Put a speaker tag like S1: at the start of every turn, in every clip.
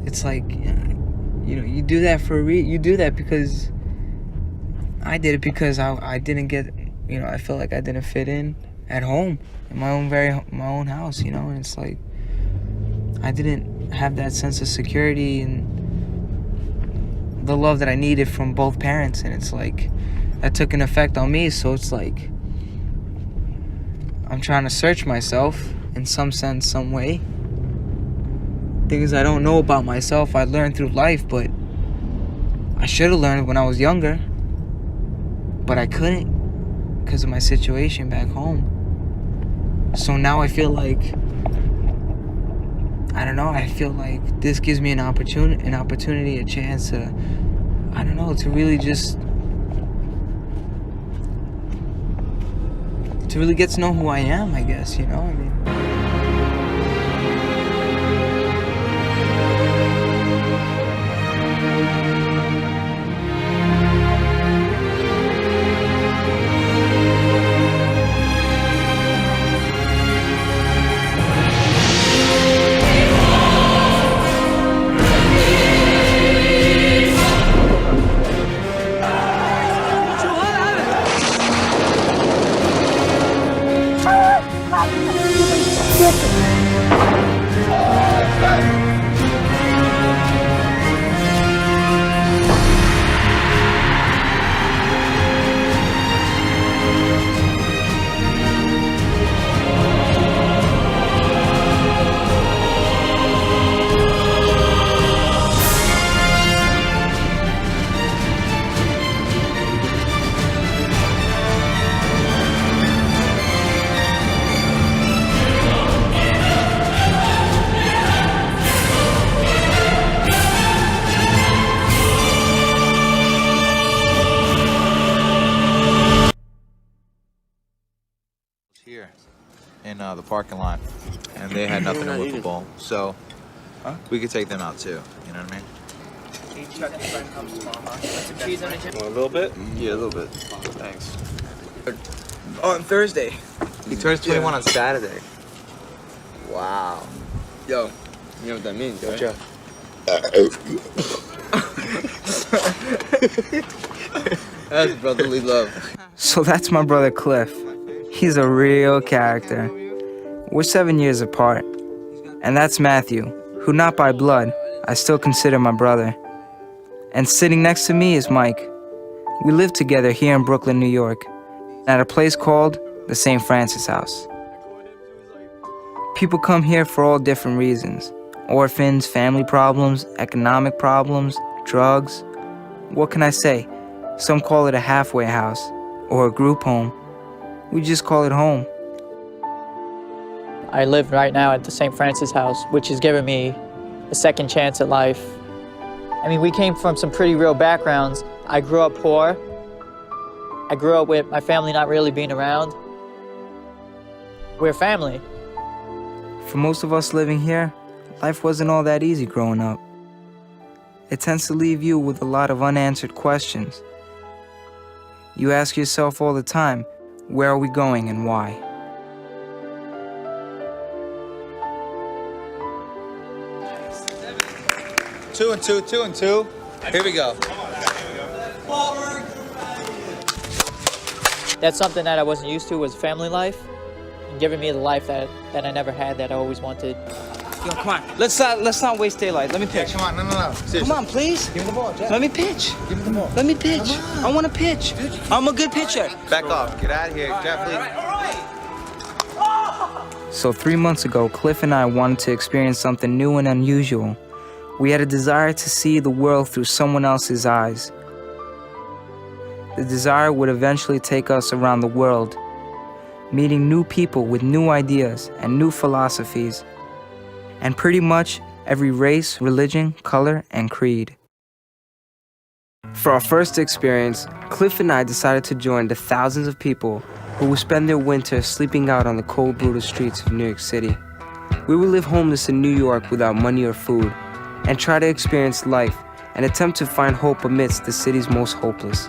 S1: it's like, you do that you do that because I did it because I didn't get, I felt like I didn't fit in at home in my own house, and it's like I didn't have that sense of security and the love that I needed from both parents, and it's like that took an effect on me. So it's like I'm trying to search myself in some sense, some way. Things I don't know about myself I learned through life, but I should have learned when I was younger, but I couldn't because of my situation back home. So now I feel like, I don't know, I feel like this gives me an opportunity, a chance to, I don't know, to really just, to really get to know who I am, I guess, I mean.
S2: Here in the parking lot, and they had nothing to whip a ball, so we could take them out too. You know what I mean?
S3: Want a little bit?
S2: Yeah, a little bit.
S3: Thanks.
S1: On Thursday.
S2: He turns 21 on Saturday.
S1: Wow. Yo, you know what that means, don't you? That's brotherly love. So that's my brother Cliff. He's a real character. We're 7 years apart. And that's Matthew, who not by blood, I still consider my brother. And sitting next to me is Mike. We live together here in Brooklyn, New York, at a place called the St. Francis House. People come here for all different reasons. Orphans, family problems, economic problems, drugs. What can I say? Some call it a halfway house or a group home. We just call it home.
S4: I live right now at the St. Francis House, which has given me a second chance at life. I mean, we came from some pretty real backgrounds. I grew up poor. I grew up with my family not really being around. We're family.
S1: For most of us living here, life wasn't all that easy growing up. It tends to leave you with a lot of unanswered questions. You ask yourself all the time, where are we going and why?
S2: Two and two. Here we go.
S4: That's something that I wasn't used to was family life, and giving me the life that I never had, that I always wanted.
S1: Yo, come on. Let's not waste daylight. Let me pitch.
S2: Come on, no. Seriously.
S1: Come on, please.
S2: Give me the ball, Jack.
S1: Let me pitch.
S2: Give me the ball.
S1: Let me pitch. I want to pitch. I'm a good pitcher.
S2: Back off. Get out of here, Jeff.
S1: So 3 months ago, Cliff and I wanted to experience something new and unusual. We had a desire to see the world through someone else's eyes. The desire would eventually take us around the world, meeting new people with new ideas and new philosophies, and pretty much every race, religion, color, and creed. For our first experience, Cliff and I decided to join the thousands of people who would spend their winter sleeping out on the cold, brutal streets of New York City. We would live homeless in New York without money or food, and try to experience life and attempt to find hope amidst the city's most hopeless.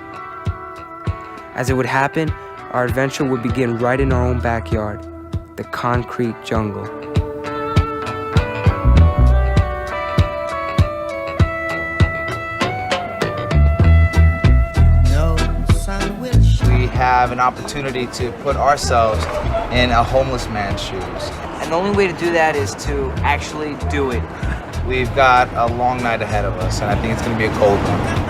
S1: As it would happen, our adventure would begin right in our own backyard, the concrete jungle.
S2: have an opportunity to put ourselves in a homeless man's shoes.
S1: And the only way to do that is to actually do it.
S2: We've got a long night ahead of us, and I think it's going to be a cold one.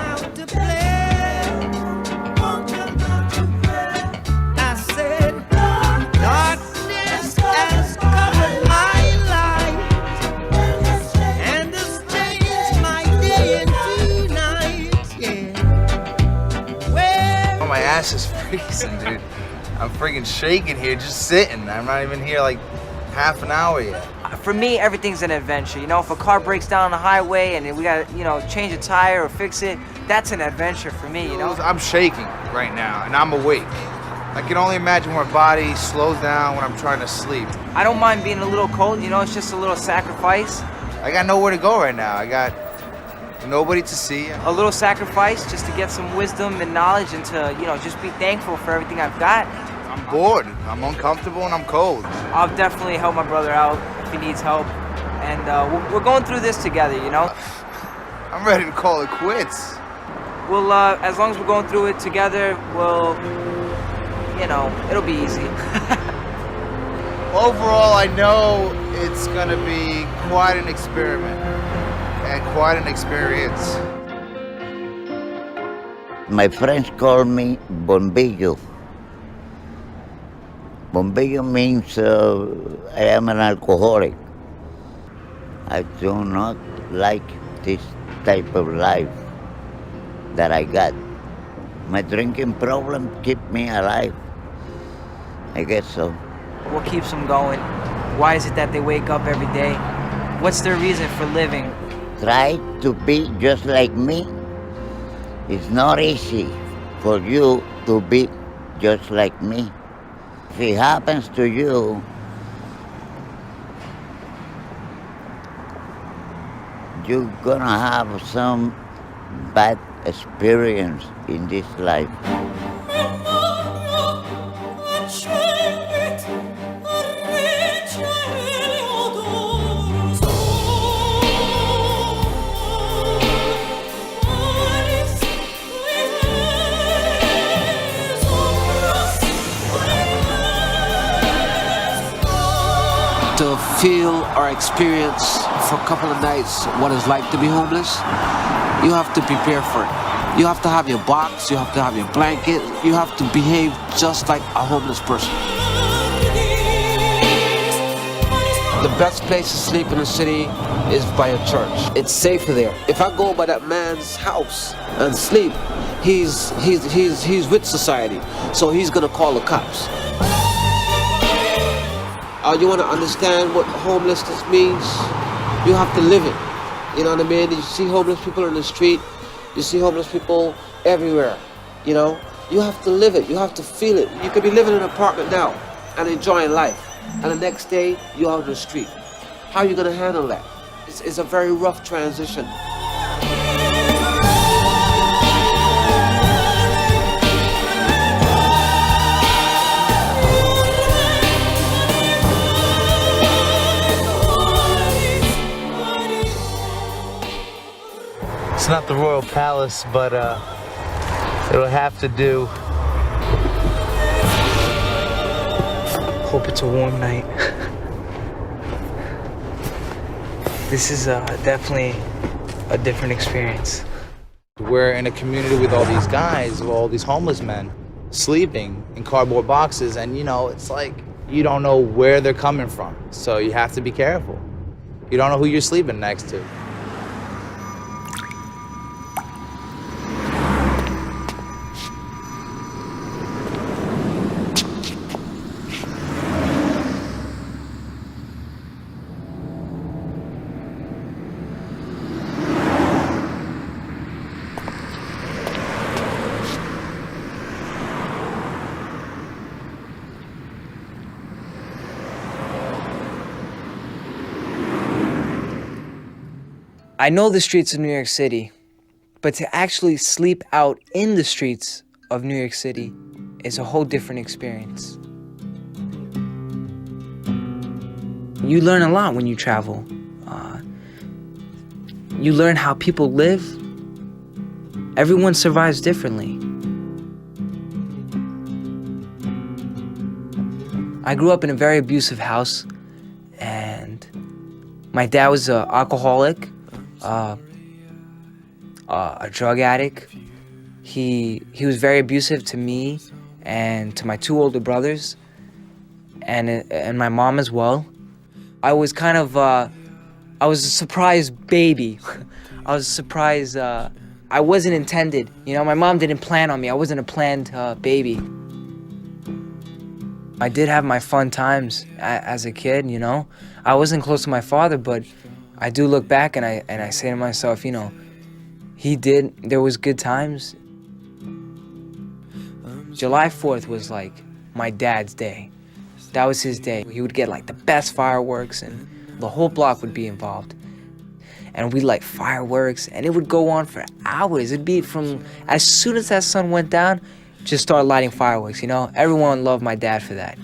S2: My ass is freezing, dude. I'm freaking shaking here, just sitting. I'm not even here like half an hour yet.
S1: For me, everything's an adventure. You know, if a car breaks down on the highway and we gotta, you know, change a tire or fix it, that's an adventure for me, you know?
S2: I'm shaking right now, and I'm awake. I can only imagine my body slows down when I'm trying to sleep.
S1: I don't mind being a little cold, you know, it's just a little sacrifice.
S2: I got nowhere to go right now. I got nobody to see.
S1: A little sacrifice just to get some wisdom and knowledge and to, you know, just be thankful for everything I've got.
S2: I'm bored, I'm uncomfortable, and I'm cold.
S1: I'll definitely help my brother out if he needs help. And we're going through this together, you know?
S2: I'm ready to call it quits.
S1: We'll, as long as we're going through it together, we'll, you know, it'll be easy.
S2: Overall, I know it's gonna be quite an experiment and quite an experience.
S3: My friends call me Bombillo. Bombillo means I am an alcoholic. I do not like this type of life that I got. My drinking problem keep me alive. I guess so.
S1: What keeps them going? Why is it that they wake up every day? What's their reason for living?
S3: Try to be just like me. It's not easy for you to be just like me. If it happens to you, you're gonna have some bad experience in this life.
S5: To feel or experience for a couple of nights what it's like to be homeless, you have to prepare for it. You have to have your box, you have to have your blanket, you have to behave just like a homeless person. The best place to sleep in the city is by a church. It's safer there. If I go by that man's house and sleep, he's with society, so he's gonna call the cops. You want to understand what homelessness means, you have to live it. You know what I mean? You see homeless people in the street, you see homeless people everywhere, you know? You have to live it, you have to feel it. You could be living in an apartment now and enjoying life, and the next day you're out on the street. How are you going to handle that? It's a very rough transition.
S2: It's not the Royal Palace, but it'll have to do.
S1: Hope it's a warm night. This is definitely a different experience.
S2: We're in a community with all these guys, with all these homeless men, sleeping in cardboard boxes, and you know, it's like you don't know where they're coming from, so you have to be careful. You don't know who you're sleeping next to.
S1: I know the streets of New York City, but to actually sleep out in the streets of New York City is a whole different experience. You learn a lot when you travel. You learn how people live. Everyone survives differently. I grew up in a very abusive house, and my dad was an alcoholic, a drug addict. He was very abusive to me and to my two older brothers, and my mom as well. I was kind of I was a surprise baby. I was surprised. I wasn't intended. You know, my mom didn't plan on me. I wasn't a planned baby. I did have my fun times as a kid, you know. I wasn't close to my father, but I do look back and I say to myself, you know, there was good times. July 4th was like my dad's day. That was his day. He would get like the best fireworks and the whole block would be involved. And we'd light fireworks and it would go on for hours. It'd be from as soon as that sun went down, just start lighting fireworks, you know? Everyone loved my dad for that.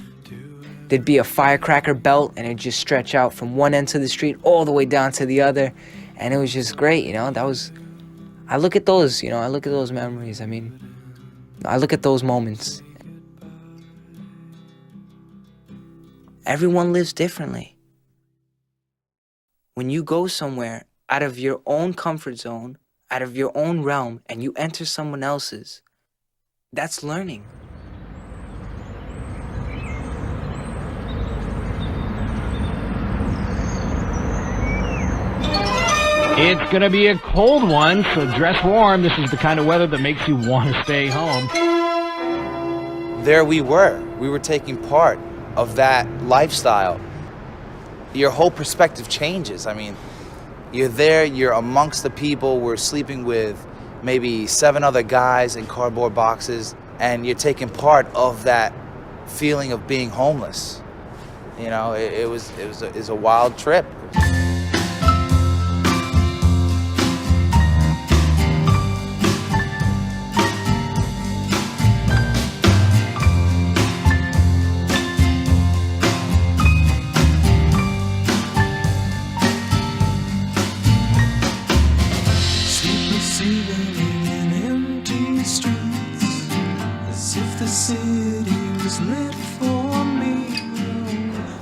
S1: There'd be a firecracker belt and it'd just stretch out from one end of the street all the way down to the other. And it was just great, you know? I look at those, you know, I look at those memories. I mean, I look at those moments. Everyone lives differently. When you go somewhere out of your own comfort zone, out of your own realm, and you enter someone else's, that's learning.
S6: It's going to be a cold one, so dress warm. This is the kind of weather that makes you want to stay home.
S2: There we were. We were taking part of that lifestyle. Your whole perspective changes. I mean, you're there, you're amongst the people. We're sleeping with maybe 7 other guys in cardboard boxes, and you're taking part of that feeling of being homeless. You know, it was a wild trip.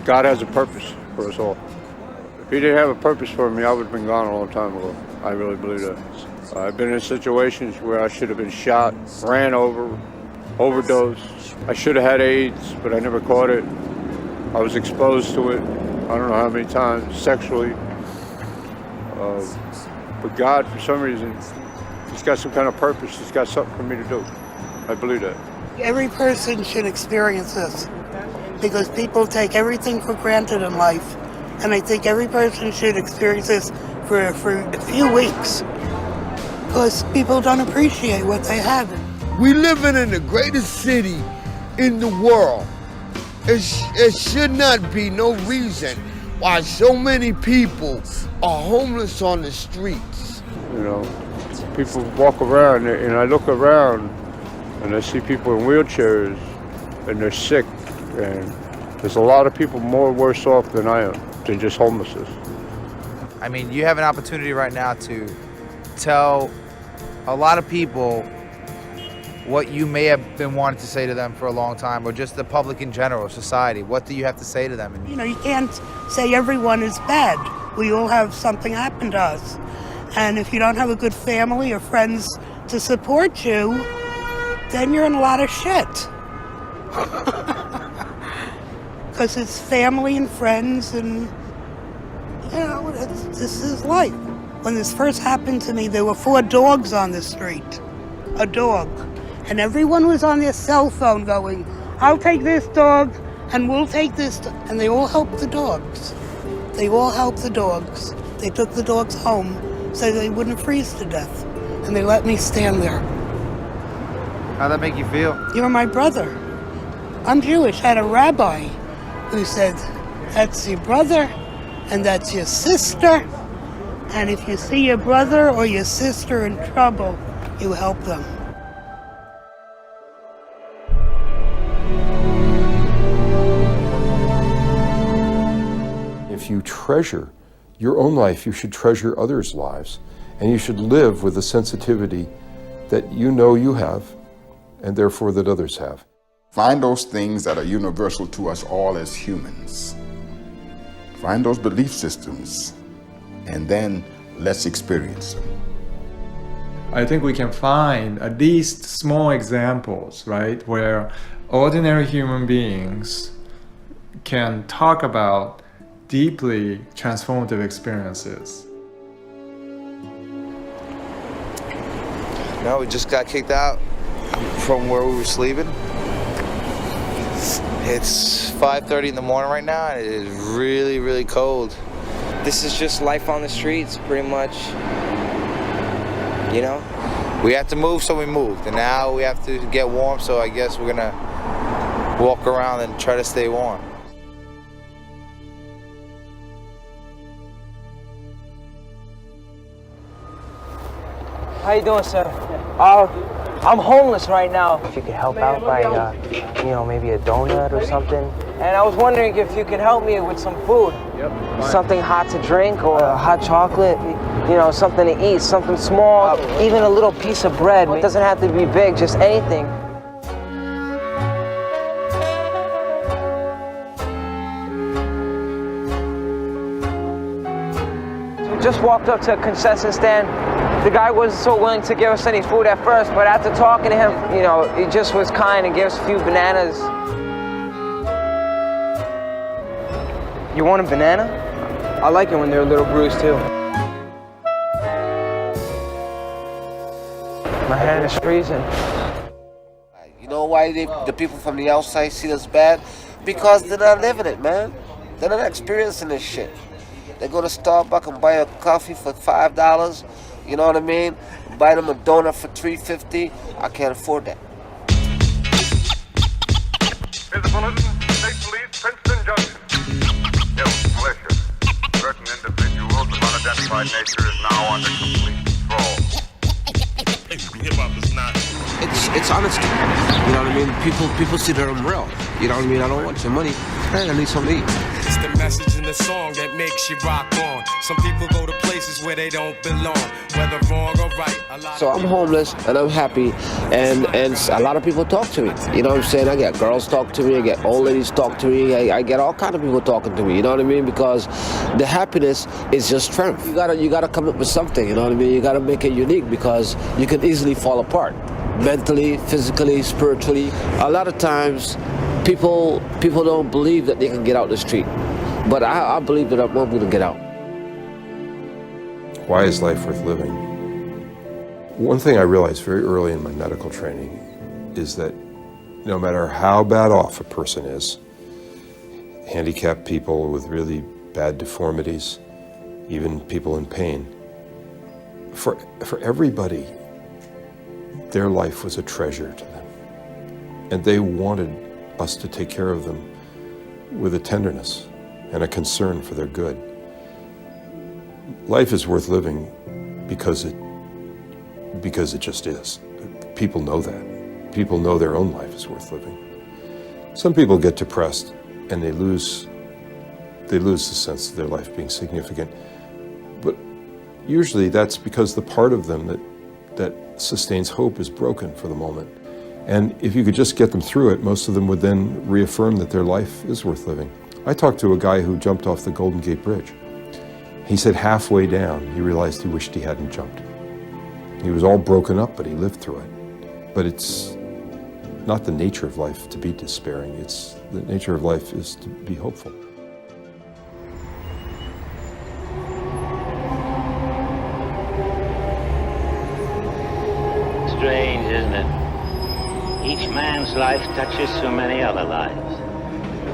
S7: God has a purpose for us all. If he didn't have a purpose for me, I would have been gone a long time ago. I really believe that. I've been in situations where I should have been shot, ran over, overdosed. I should have had AIDS, but I never caught it. I was exposed to it, I don't know how many times, sexually. But God, for some reason, he's got some kind of purpose. He's got something for me to do. I believe that.
S8: Every person should experience this because people take everything for granted in life. And I think every person should experience this for a few weeks because people don't appreciate what they have.
S9: We living in the greatest city in the world. It should not be no reason why so many people are homeless on the streets.
S7: You know, people walk around and I look around and I see people in wheelchairs and they're sick, and there's a lot of people more worse off than I am, than just homelessness.
S2: I mean, you have an opportunity right now to tell a lot of people what you may have been wanting to say to them for a long time, or just the public in general, society. What do you have to say to them?
S8: You know, you can't say everyone is bad. We all have something happen to us. And if you don't have a good family or friends to support you, then you're in a lot of shit. Because it's family and friends and, you know, this is life. When this first happened to me, there were 4 dogs on the street. A dog. And everyone was on their cell phone going, I'll take this dog and we'll take this. And they all helped the dogs. They all helped the dogs. They took the dogs home so they wouldn't freeze to death. And they let me stand there.
S2: How'd that make you feel?
S8: You're my brother. I'm Jewish. I had a rabbi who said, that's your brother and that's your sister. And if you see your brother or your sister in trouble, you help them.
S10: If you treasure your own life, you should treasure others' lives. And you should live with the sensitivity that you know you have, and therefore that others have.
S11: Find those things that are universal to us all as humans. Find those belief systems, and then let's experience them.
S12: I think we can find at least small examples, right, where ordinary human beings can talk about deeply transformative experiences.
S2: No, we just got kicked out from where we were sleeping. It's 5:30 in the morning right now, and it is really, really cold.
S1: This is just life on the streets, pretty much. You know?
S2: We had to move, so we moved, and now we have to get warm, so I guess we're gonna walk around and try to stay warm.
S1: How you doing, sir? I'm homeless right now. If you could help out by, you know, maybe a donut or something. And I was wondering if you could help me with some food. Yep. Something hot to drink or hot chocolate. You know, something to eat, something small, even a little piece of bread. It doesn't have to be big, just anything. We just walked up to a concession stand. The guy wasn't so willing to give us any food at first, but after talking to him, you know, he just was kind and gave us a few bananas. You want a banana? I like it when they're a little bruised too. My hand is freezing.
S5: You know why the people from the outside see us bad? Because they're not living it, man. They're not experiencing this shit. They go to Starbucks and buy a coffee for $5. You know what I mean? Buy them a donut for $3.50. I can't afford that.
S13: Here's the bulletin. State Police, Princeton Junction. Hills Militia. Certain individuals of unidentified nature is now under complete control. Hip-hop is not.
S5: It's honesty. You know what I mean? People see that I'm real. You know what I mean? I don't want your money. Hey, I need something to eat.
S14: It's the message in the song that makes you rock on. Some people go to places where they don't belong, whether wrong or right.
S5: So I'm homeless and I'm happy, and a lot of people talk to me. You know what I'm saying? I get girls talk to me, I get old ladies talk to me, I get all kind of people talking to me. You know what I mean? Because the happiness is just strength. You gotta come up with something. You know what I mean? You gotta make it unique because you can easily fall apart, mentally, physically, spiritually. A lot of times, people don't believe that they can get out the street, but I believe that I'm going to get out.
S10: Why is life worth living? One thing I realized very early in my medical training is that no matter how bad off a person is, handicapped people with really bad deformities, even people in pain, for everybody, their life was a treasure to them. And they wanted us to take care of them with a tenderness and a concern for their good. Life is worth living because it just is. People know that. People know their own life is worth living. Some people get depressed and they lose the sense of their life being significant. But usually that's because the part of them that sustains hope is broken for the moment. And if you could just get them through it, most of them would then reaffirm that their life is worth living. I talked to a guy who jumped off the Golden Gate Bridge. He said halfway down, he realized he wished he hadn't jumped. He was all broken up, but he lived through it. But it's not the nature of life to be despairing. It's the nature of life is to be hopeful.
S15: Strange, isn't it? Each man's life touches so many other lives.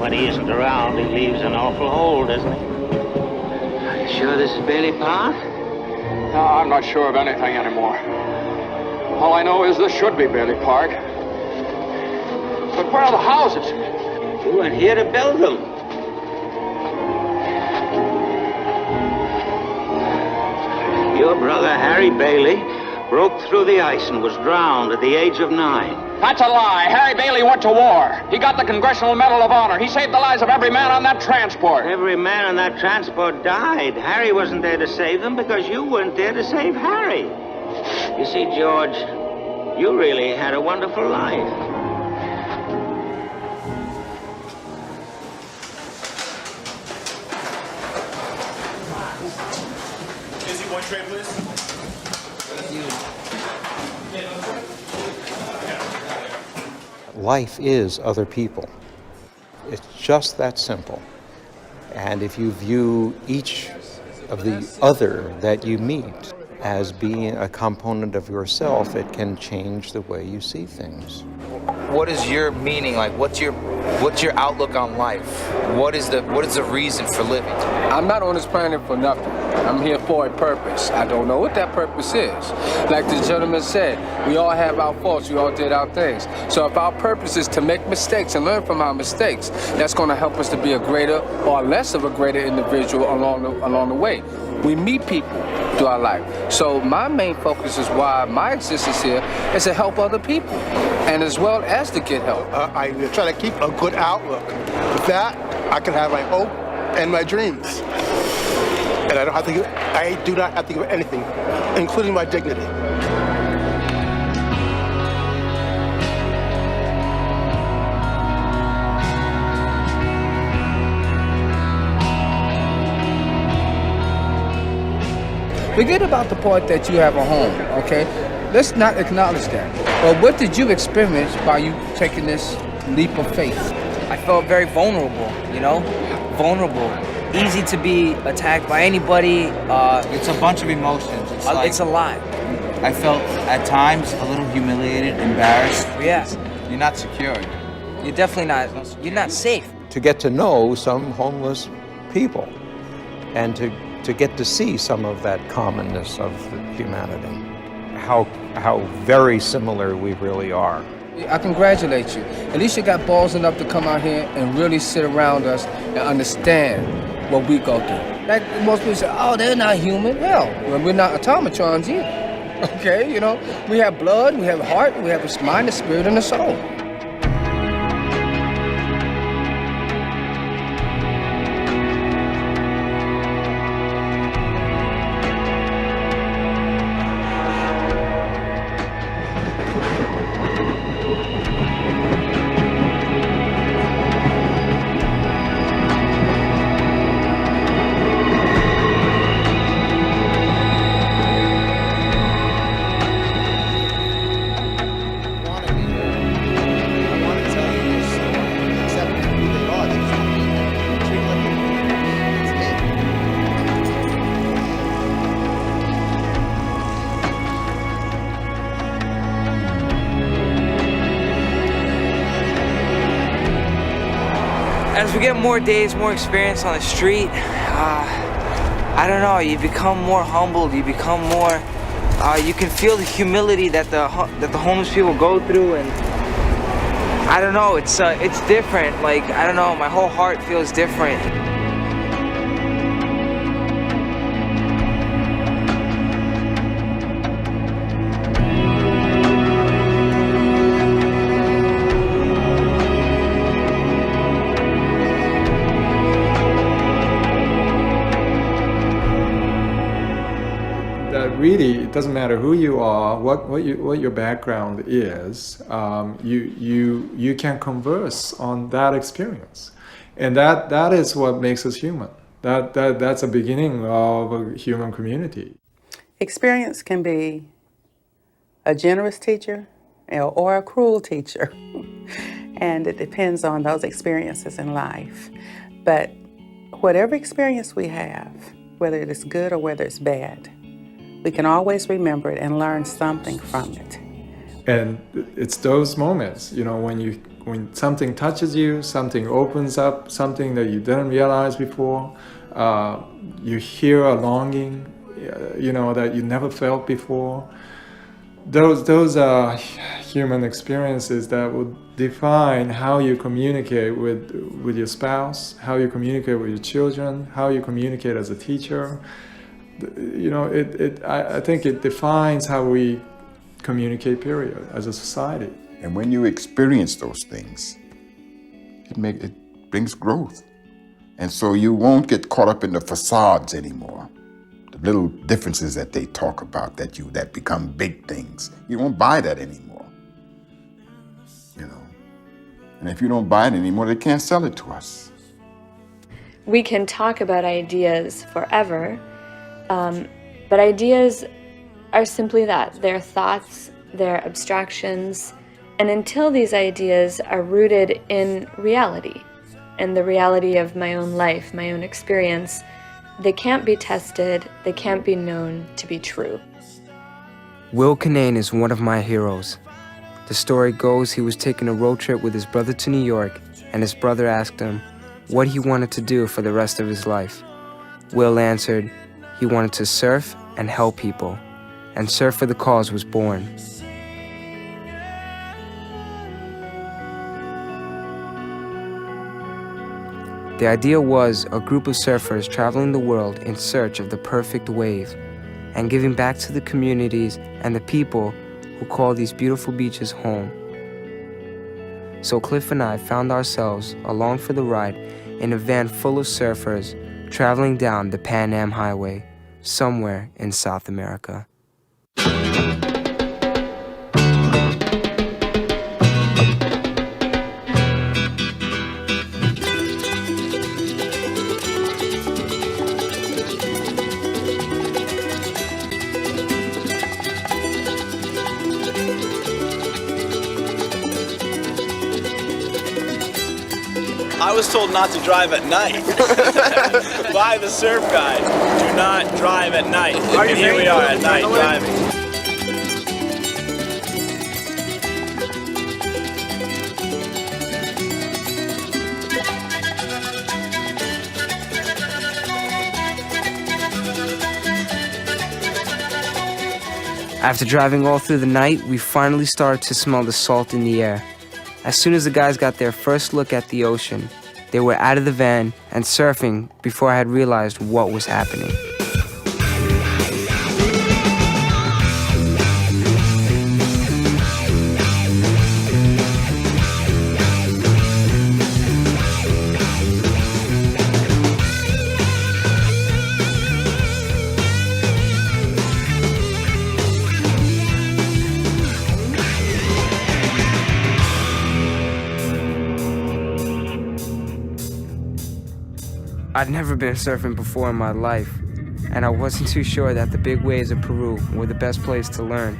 S15: When he isn't around, he leaves an awful hole, doesn't he? Are you sure this is Bailey Park?
S16: No, I'm not sure of anything anymore. All I know is this should be Bailey Park. But where are the houses?
S15: You weren't here to build them. Your brother, Harry Bailey, broke through the ice and was drowned at the age of 9.
S16: That's a lie. Harry Bailey went to war. He got the Congressional Medal of Honor. He saved the lives of every man on that transport.
S15: Every man on that transport died. Harry wasn't there to save them because you weren't there to save Harry. You see, George, you really had a wonderful life.
S17: One tray, please.
S18: Life is other people. It's just that simple. And if you view each of the other that you meet as being a component of yourself, it can change the way you see things.
S2: What is your meaning? Like, what's your outlook on life? What is the reason for living?
S19: I'm not on this planet for nothing. I'm here for a purpose. I don't know what that purpose is. Like the gentleman said, we all have our faults, we all did our things. So if our purpose is to make mistakes and learn from our mistakes, that's going to help us to be a greater or less of a greater individual along the way. We meet people through our life. So my main focus is why my existence here is to help other people, and as well as to get help.
S17: I try to keep a good outlook. With that, I can have my hope and my dreams. And I do not have to give anything, including my dignity.
S19: Forget about the part that you have a home, okay? Let's not acknowledge that. But what did you experience by you taking this leap of faith?
S1: I felt very vulnerable, you know? Vulnerable. Easy to be attacked by anybody.
S2: It's a bunch of emotions.
S1: It's a lot.
S2: I felt at times a little humiliated, embarrassed.
S1: Yeah.
S2: You're not secure.
S1: You're definitely not. You're not safe.
S18: To get to know some homeless people and to get to see some of that commonness of humanity, how very similar we really are.
S19: I congratulate you. At least you got balls enough to come out here and really sit around us and understand what we go through. Like most people say, oh, they're not human. Well, we're not automatrons either. Okay, you know, we have blood, we have a heart, we have a mind, a spirit, and a soul.
S1: As we get more days, more experience on the street, I don't know, you become more humbled, you become more, you can feel the humility that the homeless people go through, and I don't know, it's different. Like, I don't know, my whole heart feels different.
S12: Really, it doesn't matter who you are, what your background is. You can converse on that experience, and that is what makes us human. That's a beginning of a human community.
S20: Experience can be a generous teacher or a cruel teacher, and it depends on those experiences in life. But whatever experience we have, whether it is good or whether it's bad, we can always remember it and learn something from it.
S12: And it's those moments, you know, when something touches you, something opens up, something that you didn't realize before, you hear a longing, you know, that you never felt before. Those are human experiences that would define how you communicate with your spouse, how you communicate with your children, how you communicate as a teacher. You know, I think it defines how we communicate, period, as a society.
S11: And when you experience those things, it brings growth. And so you won't get caught up in the facades anymore. The little differences that they talk about that become big things. You won't buy that anymore. You know. And if you don't buy it anymore, they can't sell it to us.
S21: We can talk about ideas forever, But ideas are simply that. They're thoughts, they're abstractions, and until these ideas are rooted in reality, and the reality of my own life, my own experience, they can't be tested, they can't be known to be true.
S1: Will Kinane is one of my heroes. The story goes he was taking a road trip with his brother to New York, and his brother asked him what he wanted to do for the rest of his life. Will answered he wanted to surf and help people, and Surf for the Cause was born. The idea was a group of surfers traveling the world in search of the perfect wave and giving back to the communities and the people who call these beautiful beaches home. So Cliff and I found ourselves along for the ride in a van full of surfers traveling down the Pan Am Highway somewhere in South America.
S22: I was told not to drive at night by the surf guide. Do not drive at night. And here we are at night driving.
S1: After driving all through the night, we finally started to smell the salt in the air. As soon as the guys got their first look at the ocean, they were out of the van and surfing before I had realized what was happening. I'd never been surfing before in my life, and I wasn't too sure that the big waves of Peru were the best place to learn.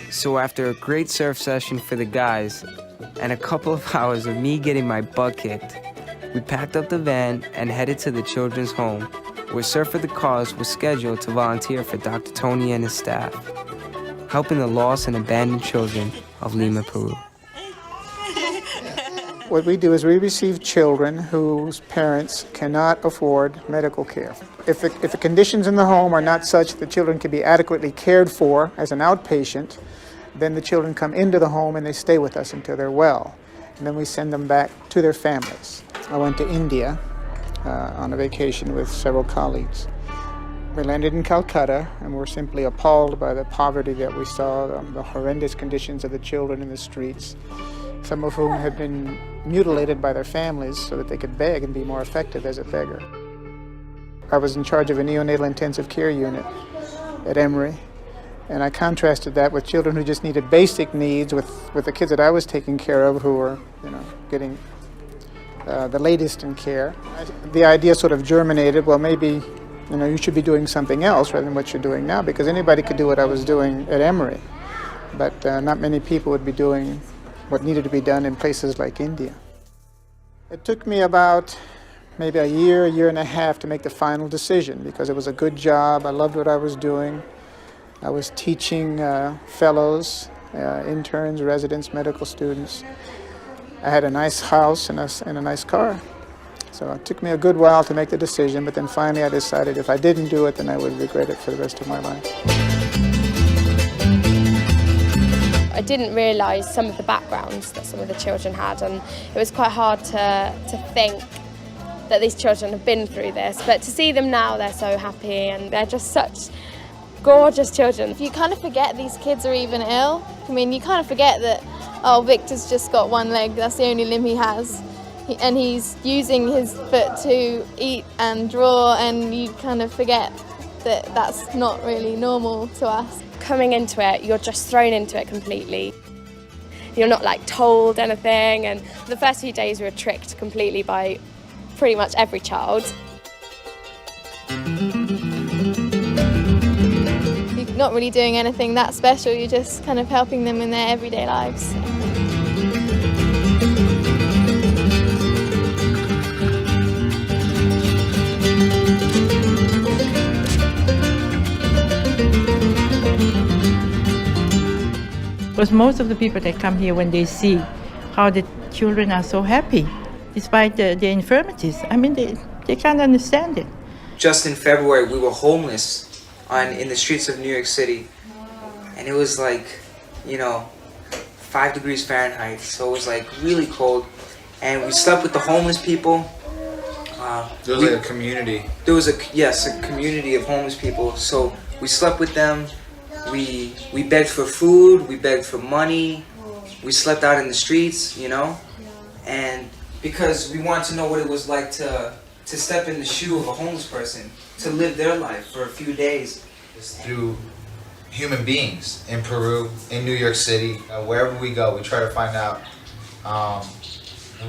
S1: So after a great surf session for the guys, and a couple of hours of me getting my butt kicked, we packed up the van and headed to the children's home, where Surf for the Cause was scheduled to volunteer for Dr. Tony and his staff, helping the lost and abandoned children of Lima, Peru.
S23: What we do is we receive children whose parents cannot afford medical care. If the conditions in the home are not such that the children can be adequately cared for as an outpatient, then the children come into the home and they stay with us until they're well. And then we send them back to their families. I went to India on a vacation with several colleagues. We landed in Calcutta and were simply appalled by the poverty that we saw, the horrendous conditions of the children in the streets, some of whom had been mutilated by their families so that they could beg and be more effective as a beggar. I was in charge of a neonatal intensive care unit at Emory. And I contrasted that with children who just needed basic needs with the kids that I was taking care of who were, getting the latest in care. The idea sort of germinated, well, maybe, you should be doing something else rather than what you're doing now, because anybody could do what I was doing at Emory, but not many people would be doing what needed to be done in places like India. It took me about maybe a year and a half to make the final decision, because it was a good job. I loved what I was doing. I was teaching fellows, interns, residents, medical students. I had a nice house and a nice car. So it took me a good while to make the decision, but then finally I decided if I didn't do it, then I would regret it for the rest of my life.
S24: I didn't realise some of the backgrounds that some of the children had, and it was quite hard to think that these children have been through this. But to see them now, they're so happy and they're just such gorgeous children.
S25: You kind of forget these kids are even ill. I mean, you kind of forget that, oh, Victor's just got one leg, that's the only limb he has. and he's using his foot to eat and draw, and you kind of forget that that's not really normal to us.
S24: Coming into it, you're just thrown into it completely. You're not like told anything, and the first few days we were tricked completely by pretty much every child.
S25: You're not really doing anything that special, you're just kind of helping them in their everyday lives.
S3: Because most of the people that come here, when they see how the children are so happy, despite the infirmities, I mean, they can't understand it.
S1: Just in February, we were homeless in the streets of New York City. And it was like, 5 degrees Fahrenheit. So it was like really cold. And we slept with the homeless people.
S2: There was like a community.
S1: There was a community of homeless people. So we slept with them. We begged for food, we begged for money, we slept out in the streets, and because we wanted to know what it was like to step in the shoe of a homeless person, to live their life for a few days.
S2: Through human beings in Peru, in New York City, wherever we go, we try to find out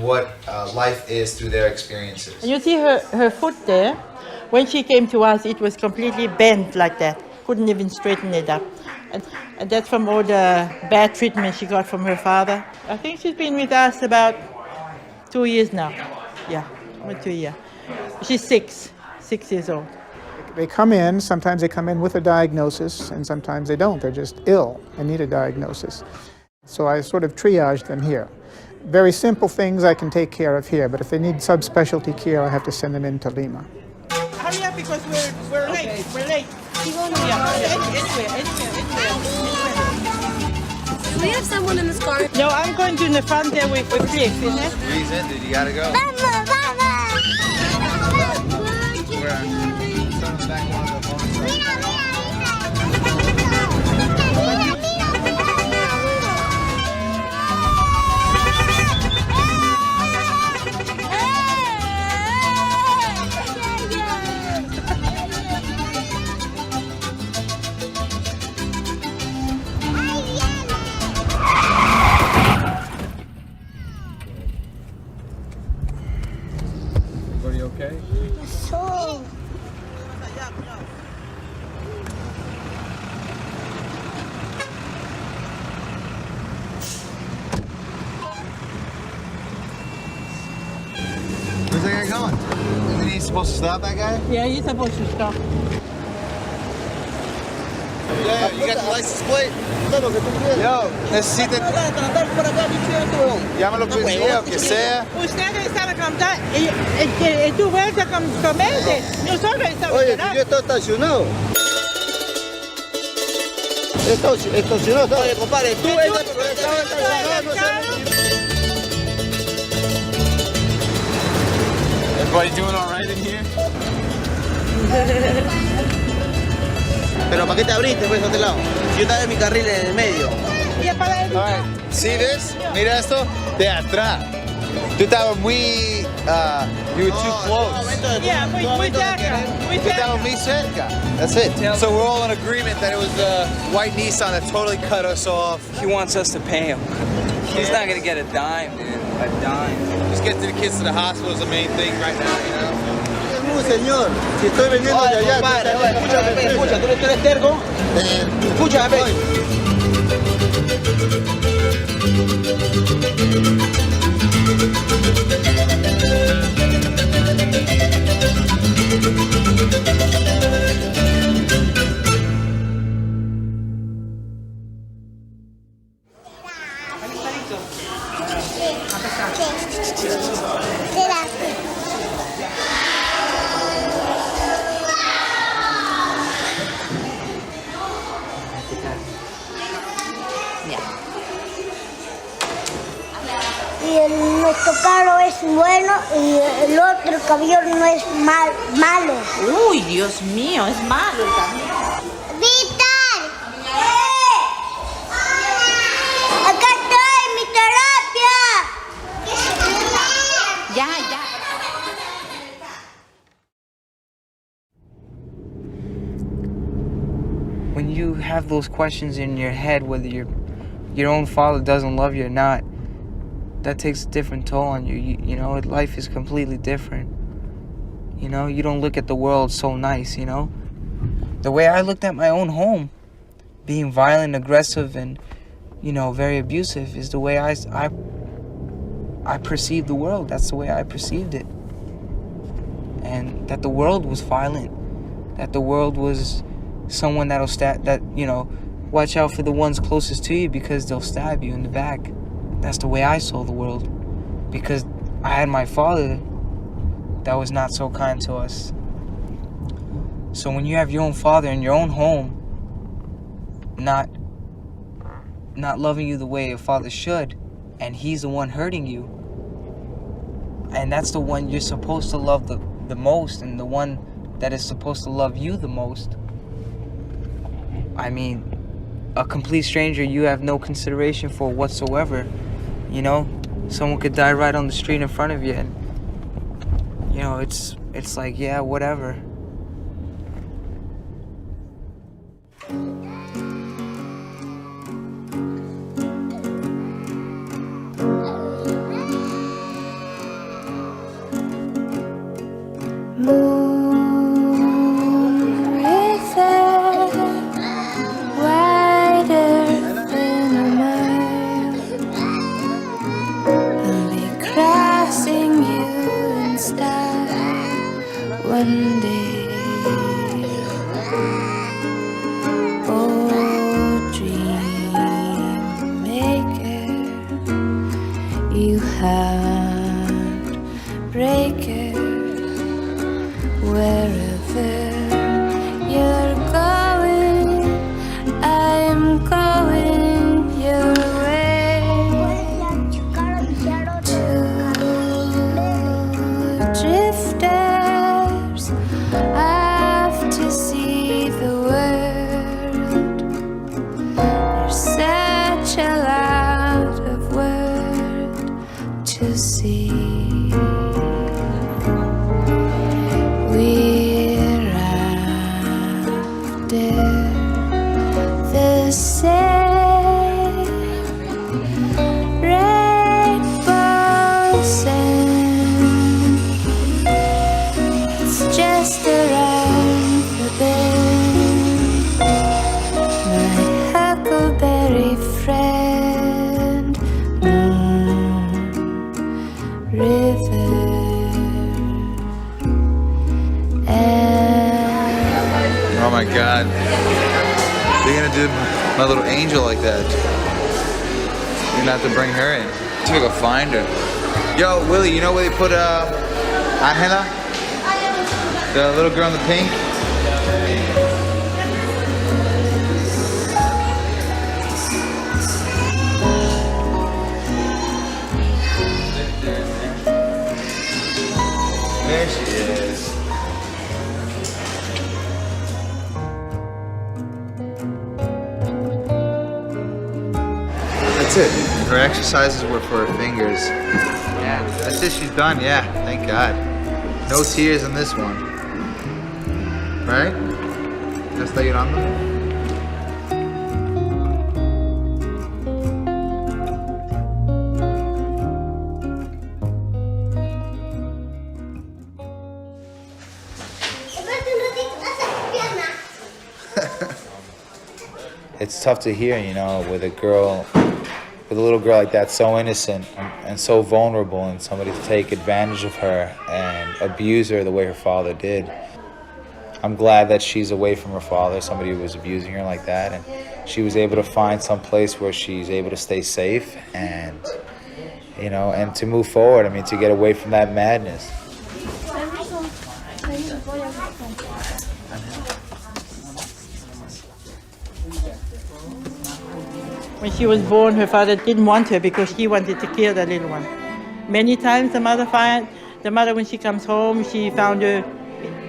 S2: what life is through their experiences.
S3: And you see her foot there, when she came to us, it was completely bent like that. Couldn't even straighten it up. And that's from all the bad treatment she got from her father. I think she's been with us about 2 years now. Yeah, about 2 years. She's 6 years old.
S23: They come in, sometimes they come in with a diagnosis, and sometimes they don't. They're just ill and need a diagnosis. So I sort of triage them here. Very simple things I can take care of here, but if they need subspecialty care, I have to send them into Lima.
S3: Hurry up because we're late. Okay. We're late. Do
S24: we have someone in this car?
S3: No, I'm going to in the front there with Cliff, isn't it?
S2: Reason, dude, you gotta go.
S12: Everybody okay?
S25: So.
S2: Where's that guy going? Isn't he supposed to stop, that guy?
S3: Yeah, he's supposed to stop.
S2: Yeah, you got the license plate? Yo, necesita... Llámalo a la policía o que sea.
S3: Ustedes están acá, y tú vuelves a comerse. Nosotros estamos
S4: acá. Yo estoy estacionado. Estacionado. Oye, compadre, tú estás estacionado.
S22: Everybody doing all right in here?
S4: Pero ¿para qué te abriste pues de otro lado? Si yo estaba en mi carril en el medio.
S2: Alright, see this? Mira esto de atrás. Tú estabas muy, you were too close.
S3: Yeah, muy cerca.
S2: Tú estabas muy cerca. That's it. So we're all in agreement that it was the white Nissan that totally cut us off.
S1: He wants us to pay him. He's not gonna get a dime, dude. A dime.
S2: Just get to the kids to the hospital is the main thing right now, you know?
S4: Señor, si estoy vendiendo de allá, escúchame, escucha, tú eres terco. Escúchame.
S6: Y nuestro carro es bueno y el otro camión no es malo.
S7: Uy, Dios mío, es malo el camión.
S6: ¡Víctor! ¡Acá estoy, mi terapia!
S1: when you have those questions in your head, whether your own father doesn't love you or not, that takes a different toll on you. You know, life is completely different. You know, you don't look at the world so nice, you know? The way I looked at my own home, being violent, aggressive, and, you know, very abusive, is the way I perceived the world. That's the way I perceived it. And that the world was violent. That the world was someone that, you know, watch out for the ones closest to you because they'll stab you in the back. That's the way I saw the world. Because I had my father that was not so kind to us. So when you have your own father in your own home, not loving you the way a father should, and he's the one hurting you, and that's the one you're supposed to love the most, and the one that is supposed to love you the most. I mean, a complete stranger you have no consideration for whatsoever. You know, someone could die right on the street in front of you, and you know, it's like, yeah, whatever.
S5: One day, oh dream maker, you heartbreaker, wherever you're going, I'm going your way. To drifter to see the world. There's such a lot of world to see. We're after the same rainbows, and it's just around the bend. My huckleberry friend, moon, river, and
S2: oh my God, they're gonna do my little angel like that. You're gonna have to bring her in. See if I can find her. Yo, Willie, you know where they put Angela? The little girl in the pink? There she is. That's it. Her exercises were for her fingers. Yeah, that's it. She's done. Yeah, thank God. No tears in this one. Right? ¿Ya está llorando? It's tough to hear, you know, with a little girl like that, so innocent and so vulnerable, and somebody to take advantage of her and abuse her the way her father did. I'm glad that she's away from her father, somebody who was abusing her like that, and she was able to find some place where she's able to stay safe and, you know, and to move forward. I mean, to get away from that madness.
S3: When she was born, her father didn't want her because he wanted to kill the little one. Many times the mother, when she comes home, she found her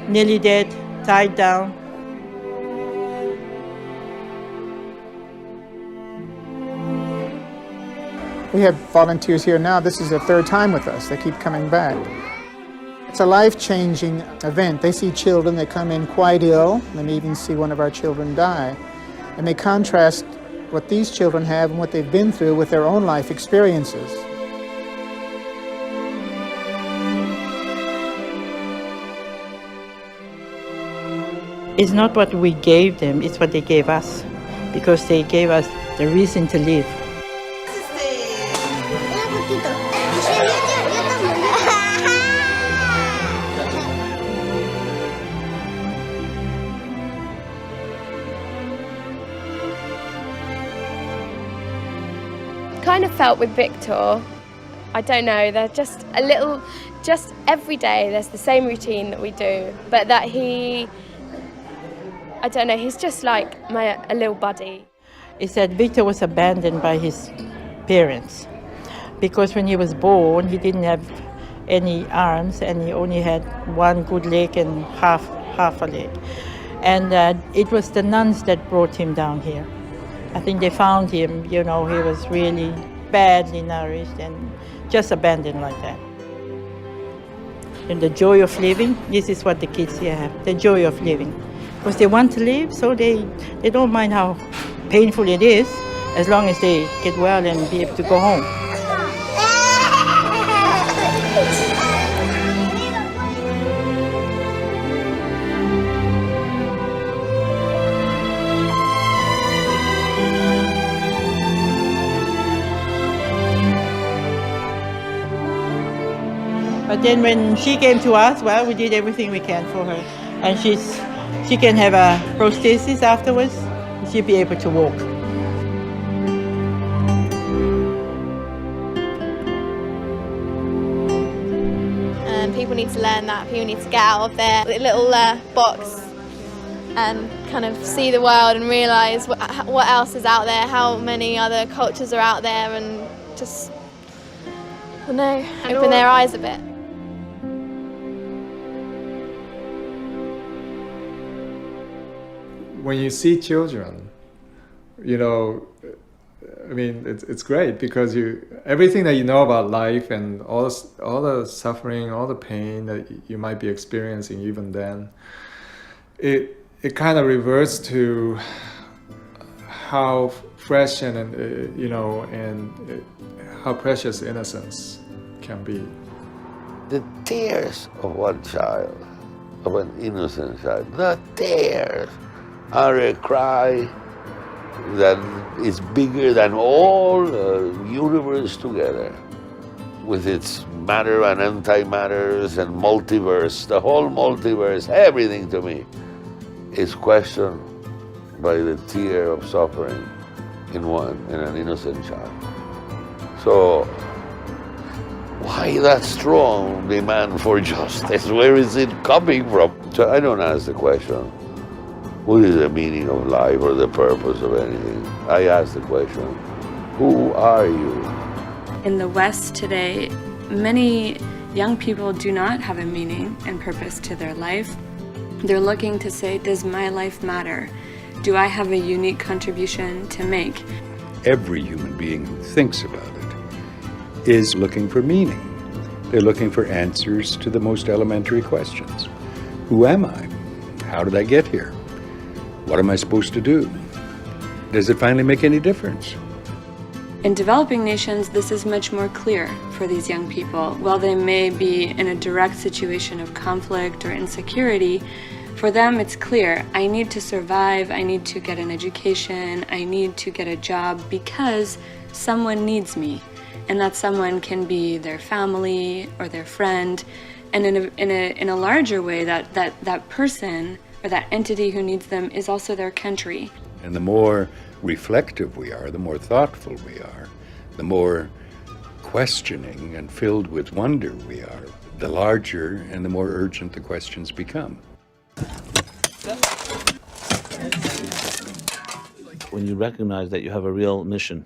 S3: nearly dead, tied down.
S23: We have volunteers here now. This is their third time with us. They keep coming back. It's a life-changing event. They see children that come in quite ill. They may even see one of our children die. And they contrast what these children have and what they've been through with their own life experiences.
S3: It's not what we gave them, it's what they gave us, because they gave us the reason to live.
S24: Kind of felt with Victor, I don't know, they're just a little, just every day there's the same routine that we do, but that he, I don't know, he's just like a little buddy.
S3: He said Victor was abandoned by his parents because when he was born he didn't have any arms and he only had one good leg and half a leg. And it was the nuns that brought him down here. I think they found him, you know, he was really badly nourished and just abandoned like that. And the joy of living, this is what the kids here have, the joy of living. Because they want to live, so they don't mind how painful it is, as long as they get well and be able to go home. But then when she came to us, well, we did everything we can for her. And she can have a prosthesis afterwards. She'll be able to walk.
S25: And people need to learn that. People need to get out of their little box and kind of see the world and realise what else is out there, how many other cultures are out there, and just, I don't know, open their eyes a bit.
S12: When you see children, you know, I mean, it's great because everything that you know about life and all the suffering, all the pain that you might be experiencing even then, it kind of reverts to how fresh and you know, and how precious innocence can be.
S8: The tears of one child, of an innocent child, the tears are a cry that is bigger than all the universe together, with its matter and antimatters and multiverse. The whole multiverse, everything to me, is questioned by the tear of suffering in an innocent child. So, why that strong demand for justice? Where is it coming from? So I don't ask the question, what is the meaning of life or the purpose of anything? I ask the question, who are you?
S21: In the West today, many young people do not have a meaning and purpose to their life. They're looking to say, does my life matter? Do I have a unique contribution to make?
S9: Every human being who thinks about it is looking for meaning. They're looking for answers to the most elementary questions. Who am I? How did I get here? What am I supposed to do? Does it finally make any difference?
S21: In developing nations, this is much more clear for these young people. While they may be in a direct situation of conflict or insecurity, for them it's clear, I need to survive, I need to get an education, I need to get a job because someone needs me. And that someone can be their family or their friend. And in a larger way, that person or that entity who needs them is also their country.
S9: And the more reflective we are, the more thoughtful we are, the more questioning and filled with wonder we are, the larger and the more urgent the questions become.
S10: When you recognize that you have a real mission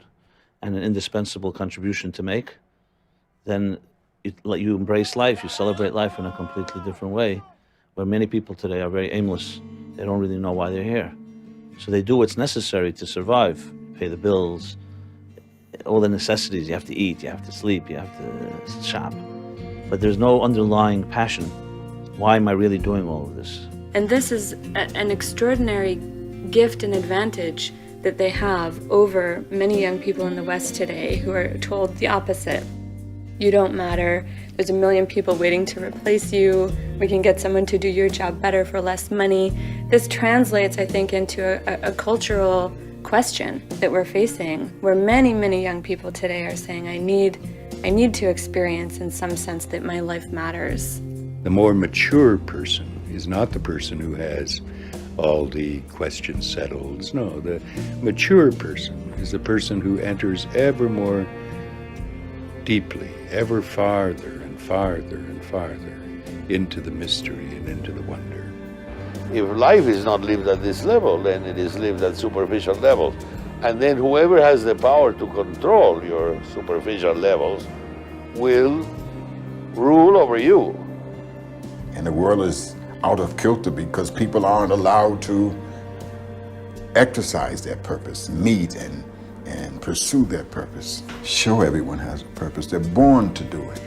S10: and an indispensable contribution to make, then you embrace life, you celebrate life in a completely different way, where many people today are very aimless. They don't really know why they're here. So they do what's necessary to survive, pay the bills, all the necessities. You have to eat, you have to sleep, you have to shop. But there's no underlying passion. Why am I really doing all of this?
S21: And this is an extraordinary gift and advantage that they have over many young people in the West today who are told the opposite. You don't matter. There's a million people waiting to replace you. We can get someone to do your job better for less money. This translates, I think, into a cultural question that we're facing, where many, many young people today are saying, I need to experience in some sense that my life matters.
S9: The more mature person is not the person who has all the questions settled. No, the mature person is the person who enters ever more deeply, ever farther and farther and farther into the mystery and into the wonder.
S8: If life is not lived at this level, then it is lived at superficial levels. And then whoever has the power to control your superficial levels will rule over you.
S11: And the world is out of kilter because people aren't allowed to exercise their purpose, meet and pursue their purpose. Show everyone has a purpose. They're born to do it.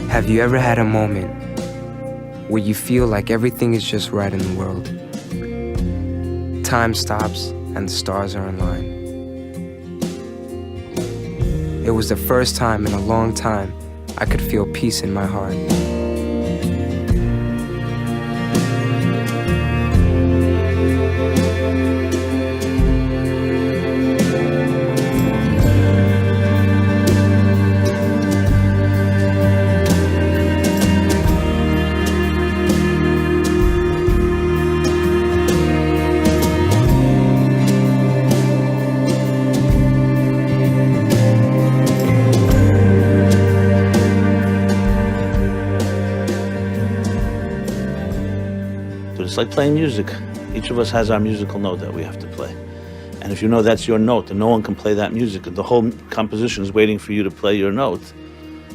S1: Have you ever had a moment where you feel like everything is just right in the world? Time stops and the stars are in line. It was the first time in a long time I could feel peace in my heart.
S10: It's like playing music. Each of us has our musical note that we have to play. And if you know that's your note and no one can play that music and the whole composition is waiting for you to play your note,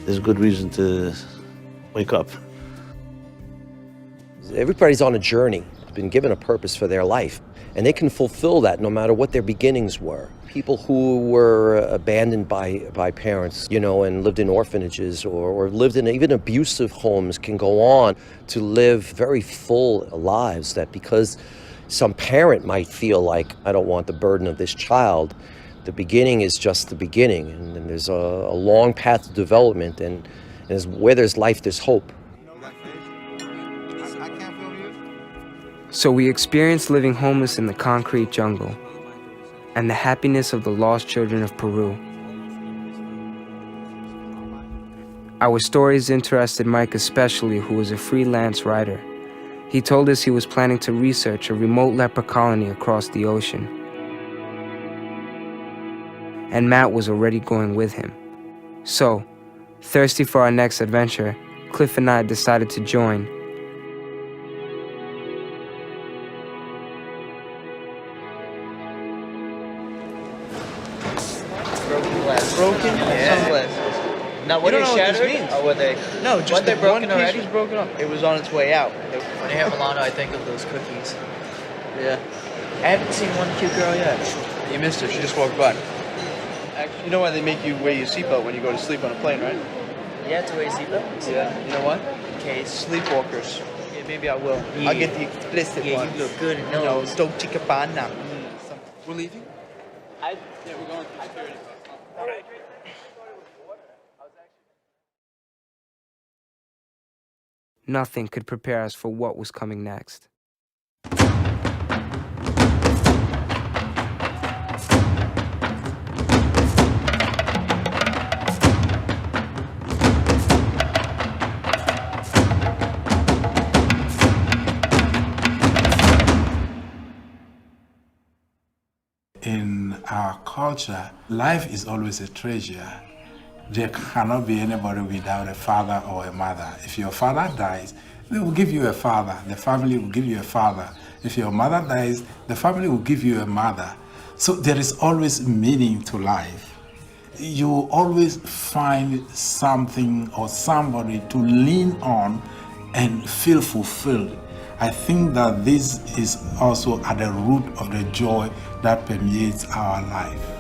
S10: there's a good reason to wake up.
S13: Everybody's on a journey, been given a purpose for their life, and they can fulfill that no matter what their beginnings were. People who were abandoned by parents, and lived in orphanages or lived in even abusive homes can go on to live very full lives that because some parent might feel like, I don't want the burden of this child, the beginning is just the beginning, and then there's a long path to development, and where there's life, there's hope.
S1: So we experienced living homeless in the concrete jungle and the happiness of the lost children of Peru. Our stories interested Mike especially, who was a freelance writer. He told us he was planning to research a remote leper colony across the ocean. And Matt was already going with him. So, thirsty for our next adventure, Cliff and I decided to join.
S2: Broken? Yeah. Sunglasses. Now, what are they shattered? Or were they? No, just the one piece was broken up. It was on its way out. When I hear Milano, I think of those cookies. Yeah. I haven't seen one cute girl yet.
S14: You missed her. She just walked by. Actually, you know why they make you wear your seatbelt when you go to sleep on a plane, right?
S2: You have to wear a seatbelt?
S14: Yeah. You know what?
S2: In case.
S14: Sleepwalkers. Yeah, maybe I will.
S2: Yeah.
S14: I'll get the explicit one.
S2: Yeah, you look good in
S14: No,
S2: those.
S14: don't chicapana. We're leaving?
S2: Yeah,
S14: we're going through security.
S2: Alright.
S1: Nothing could prepare us for what was coming next.
S15: In our culture, life is always a treasure. There cannot be anybody without a father or a mother. If your father dies, they will give you a father. The family will give you a father. If your mother dies, the family will give you a mother. So there is always meaning to life. you always find something or somebody to lean on and feel fulfilled. I think that this is also at the root of the joy that permeates our life.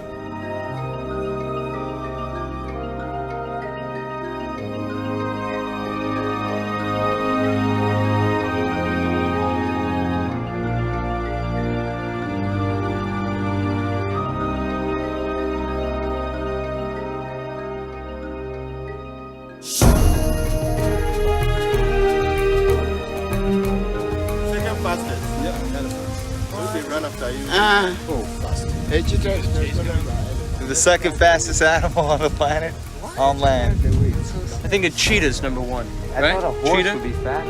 S22: The second fastest animal on the planet on land.
S16: I think a cheetah's number one. Right?
S1: I thought a horse
S16: Cheetah?
S1: would be fast.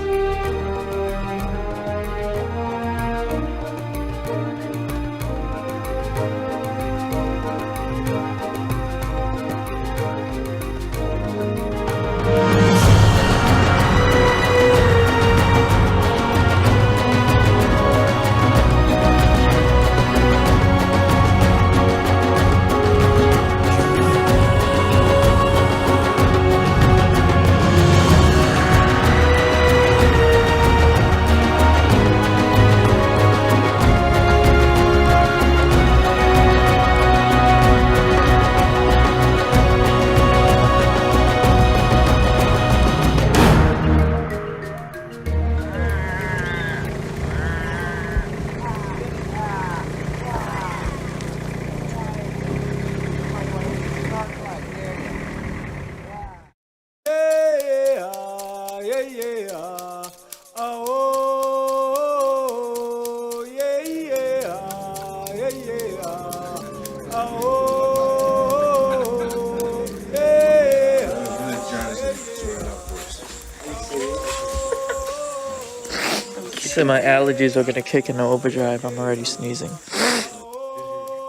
S16: So my allergies are gonna kick into overdrive. I'm already sneezing.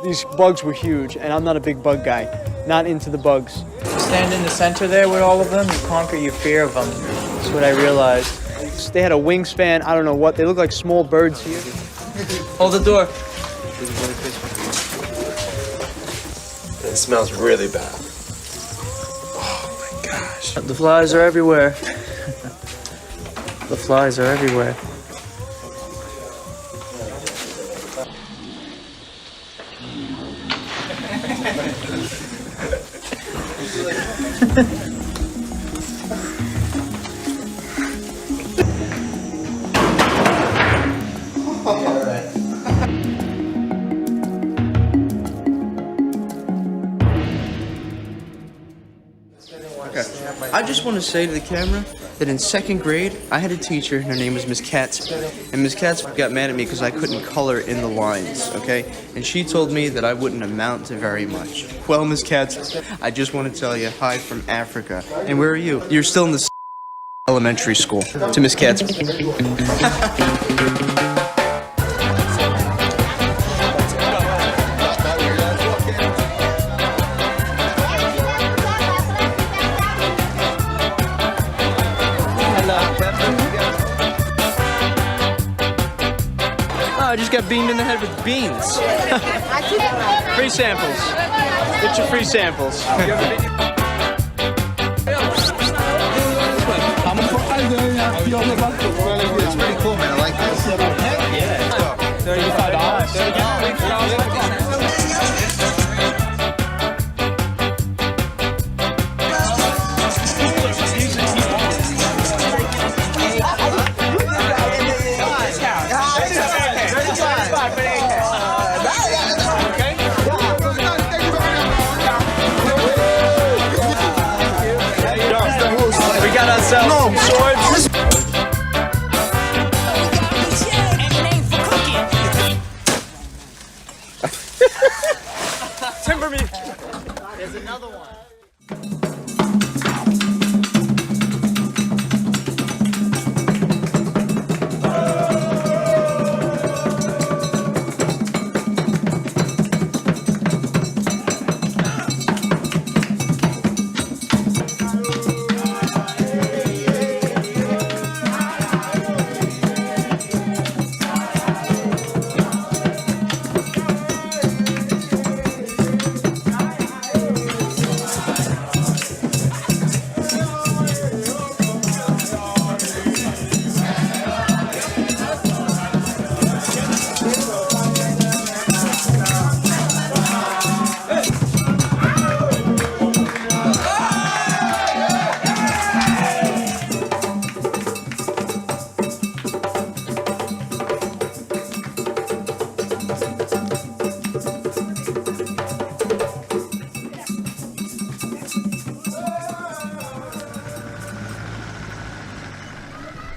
S16: These bugs were huge, and I'm not a big bug guy. Not into the bugs. Stand in the center there with all of them, you conquer your fear of them. That's what I realized. They had a wingspan, I don't know what. They look like small birds here. Hold the door.
S14: It smells really bad. Oh my gosh.
S16: The flies are everywhere. The flies are everywhere.
S17: I just want to say to the camera that in second grade, I had a teacher, her name was Miss Katz, and Miss Katz got mad at me because I couldn't color in the lines, okay? And she told me that I wouldn't amount to very much. Well, Miss Katz, I just want to tell you, hi from Africa. And where are you? You're still in the elementary school. To Miss Katz. I just got beamed in the head with beans. Free samples. Get your free samples.
S4: It's pretty cool, man. I like this.
S17: Yeah. $35. We got ourselves some swords. Timber me. There's another one.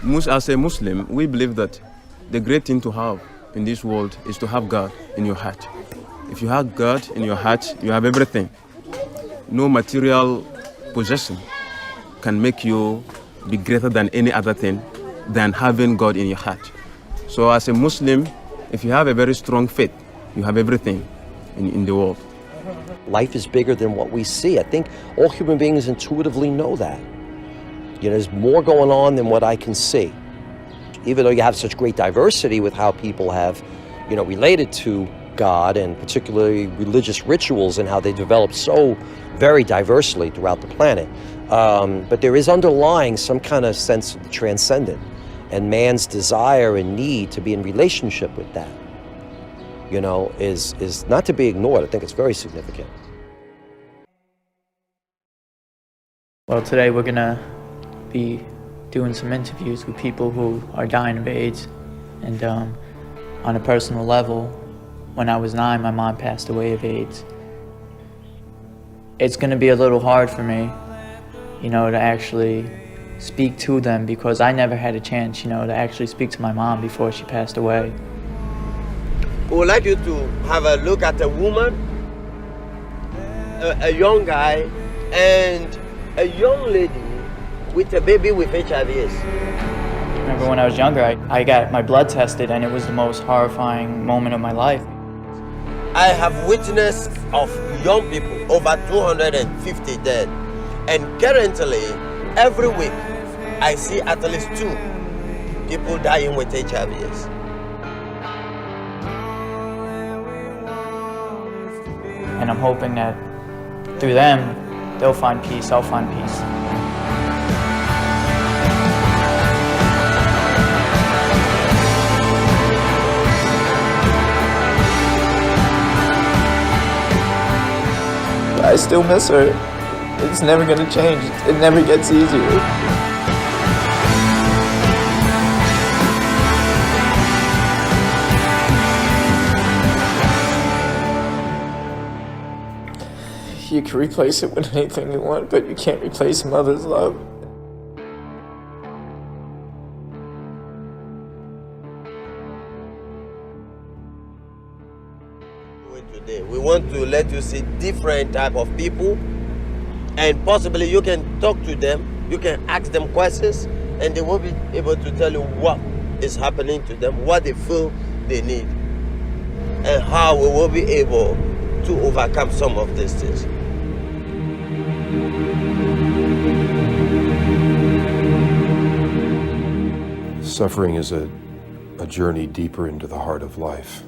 S6: As a Muslim, we believe that the great thing to have in this world is to have God in your heart. If you have God in your heart, you have everything. No material possession can make you be greater than any other thing than having God in your heart. So as a Muslim, if you have a very strong faith, you have everything in the world.
S13: Life is bigger than what we see. I think all human beings intuitively know that. You know, there's more going on than what I can see. Even though you have such great diversity with how people have, you know, related to God and particularly religious rituals and how they develop so very diversely throughout the planet. But there is underlying some kind of sense of the transcendent and man's desire and need to be in relationship with that, you know, is not to be ignored. I think it's very significant.
S16: Well, today we're gonna be doing some interviews with people who are dying of AIDS. And on a personal level, when I was 9, my mom passed away of AIDS. It's gonna be a little hard for me, you know, to actually speak to them because I never had a chance, you know, to actually speak to my mom before she passed away.
S4: We would like you to have a look at a woman, a young guy, and a young lady with a baby with HIV/AIDS.
S16: I remember when I was younger, I got my blood tested and it was the most horrifying moment of my life.
S4: I have witnessed of young people, over 250 dead. And currently, every week, I see at least 2 people dying with HIV/AIDS.
S16: And I'm hoping that through them, they'll find peace, I'll find peace.
S7: I still miss her. It's never gonna change. It never gets easier. You can replace it with anything you want, but you can't replace a mother's love.
S4: Today, we want to let you see different type of people, and possibly you can talk to them, you can ask them questions, and they will be able to tell you what is happening to them, what they feel they need, and how we will be able to overcome some of these things.
S18: Suffering is a journey deeper into the heart of life.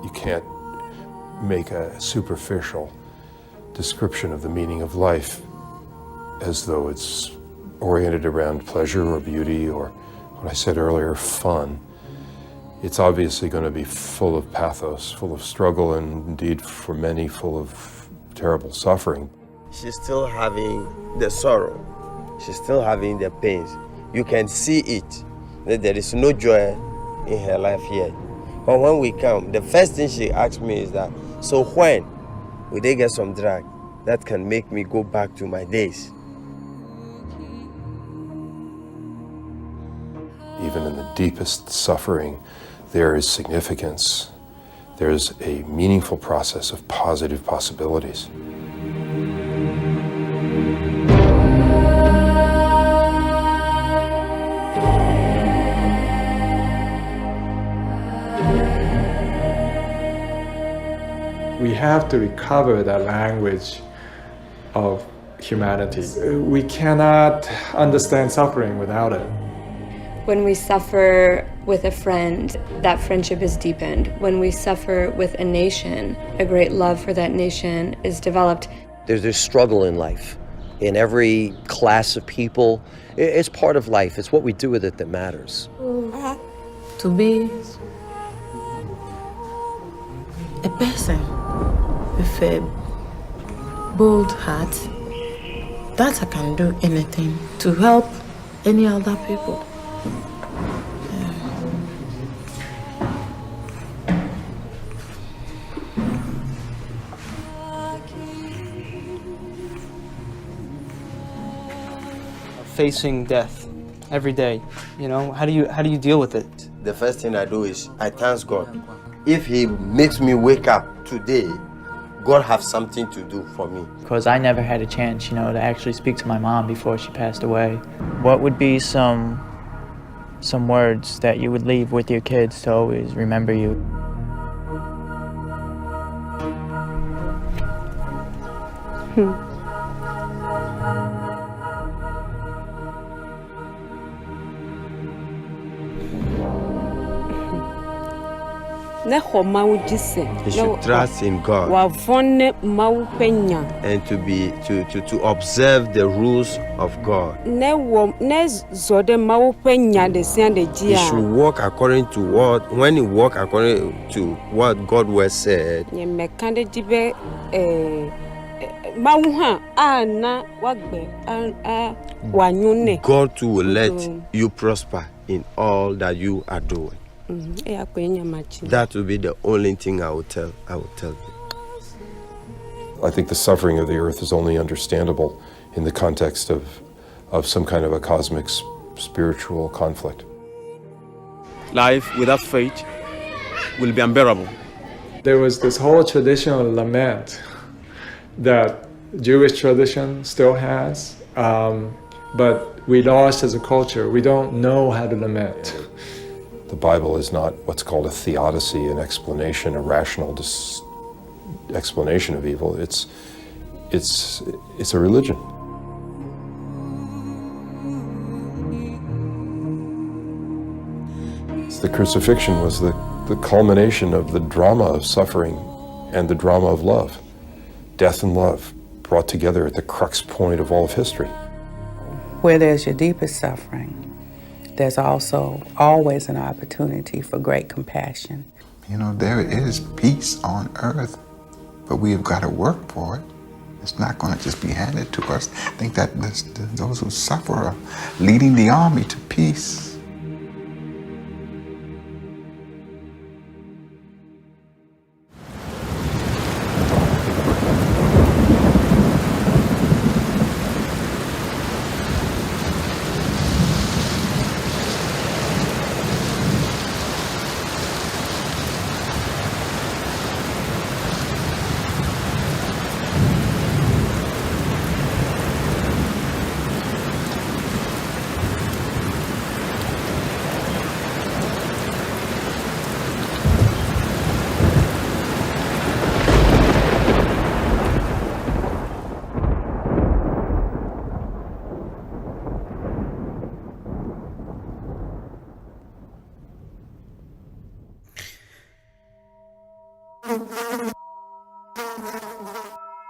S18: You can't make a superficial description of the meaning of life as though it's oriented around pleasure or beauty or, what I said earlier, fun. It's obviously going to be full of pathos, full of struggle, and indeed for many full of terrible suffering.
S4: She's still having the sorrow. She's still having the pains. You can see it. There is no joy in her life yet. But when we come, the first thing she asks me is that, so when will they get some drug that can make me go back to my days?
S18: Even in the deepest suffering, there is significance. There's a meaningful process of positive possibilities.
S12: We have to recover that language of humanity. We cannot understand suffering without it.
S21: When we suffer with a friend, that friendship is deepened. When we suffer with a nation, a great love for that nation is developed.
S13: There's struggle in life, in every class of people. It's part of life. It's what we do with it that matters.
S19: To be a person with a bold heart, that I can do anything to help any other people.
S16: facing death every day. You know, how do you deal with it?
S4: The first thing I do is I thank God. If He makes me wake up today, God has something to do for me.
S16: Because I never had a chance, you know, to actually speak to my mom before she passed away. What would be some words that you would leave with your kids to always remember you?
S4: He should trust in God and to observe the rules of God. He should walk according to what, when he walk according to what God was said, God too will let you prosper in all that you are doing. That will be the only thing I will tell you.
S18: I think the suffering of the earth is only understandable in the context of some kind of a cosmic spiritual conflict.
S6: Life without faith will be unbearable.
S12: There was this whole traditional lament that Jewish tradition still has, but we lost as a culture. We don't know how to lament.
S18: The Bible is not what's called a theodicy, an explanation, a rational explanation of evil. It's a religion. The crucifixion was the culmination of the drama of suffering and the drama of love. Death and love brought together at the crux point of all of history.
S3: Where there's your deepest suffering, there's also always an opportunity for great compassion.
S11: You know, there is peace on earth, but we have got to work for it. It's not going to just be handed to us. I think that those who suffer are leading the army to peace.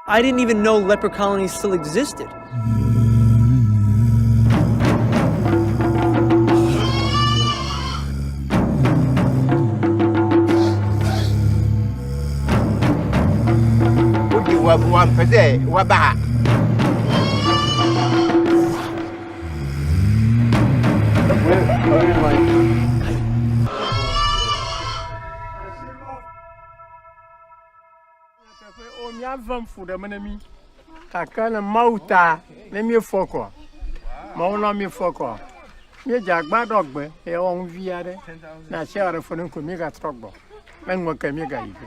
S16: I didn't even know leper colonies still existed.
S5: Kakana mauta me mi foko mauna mi foko mi jagba dogbe e on viare na share fonu ko mi ga trogbo men mo ka mi ga ibe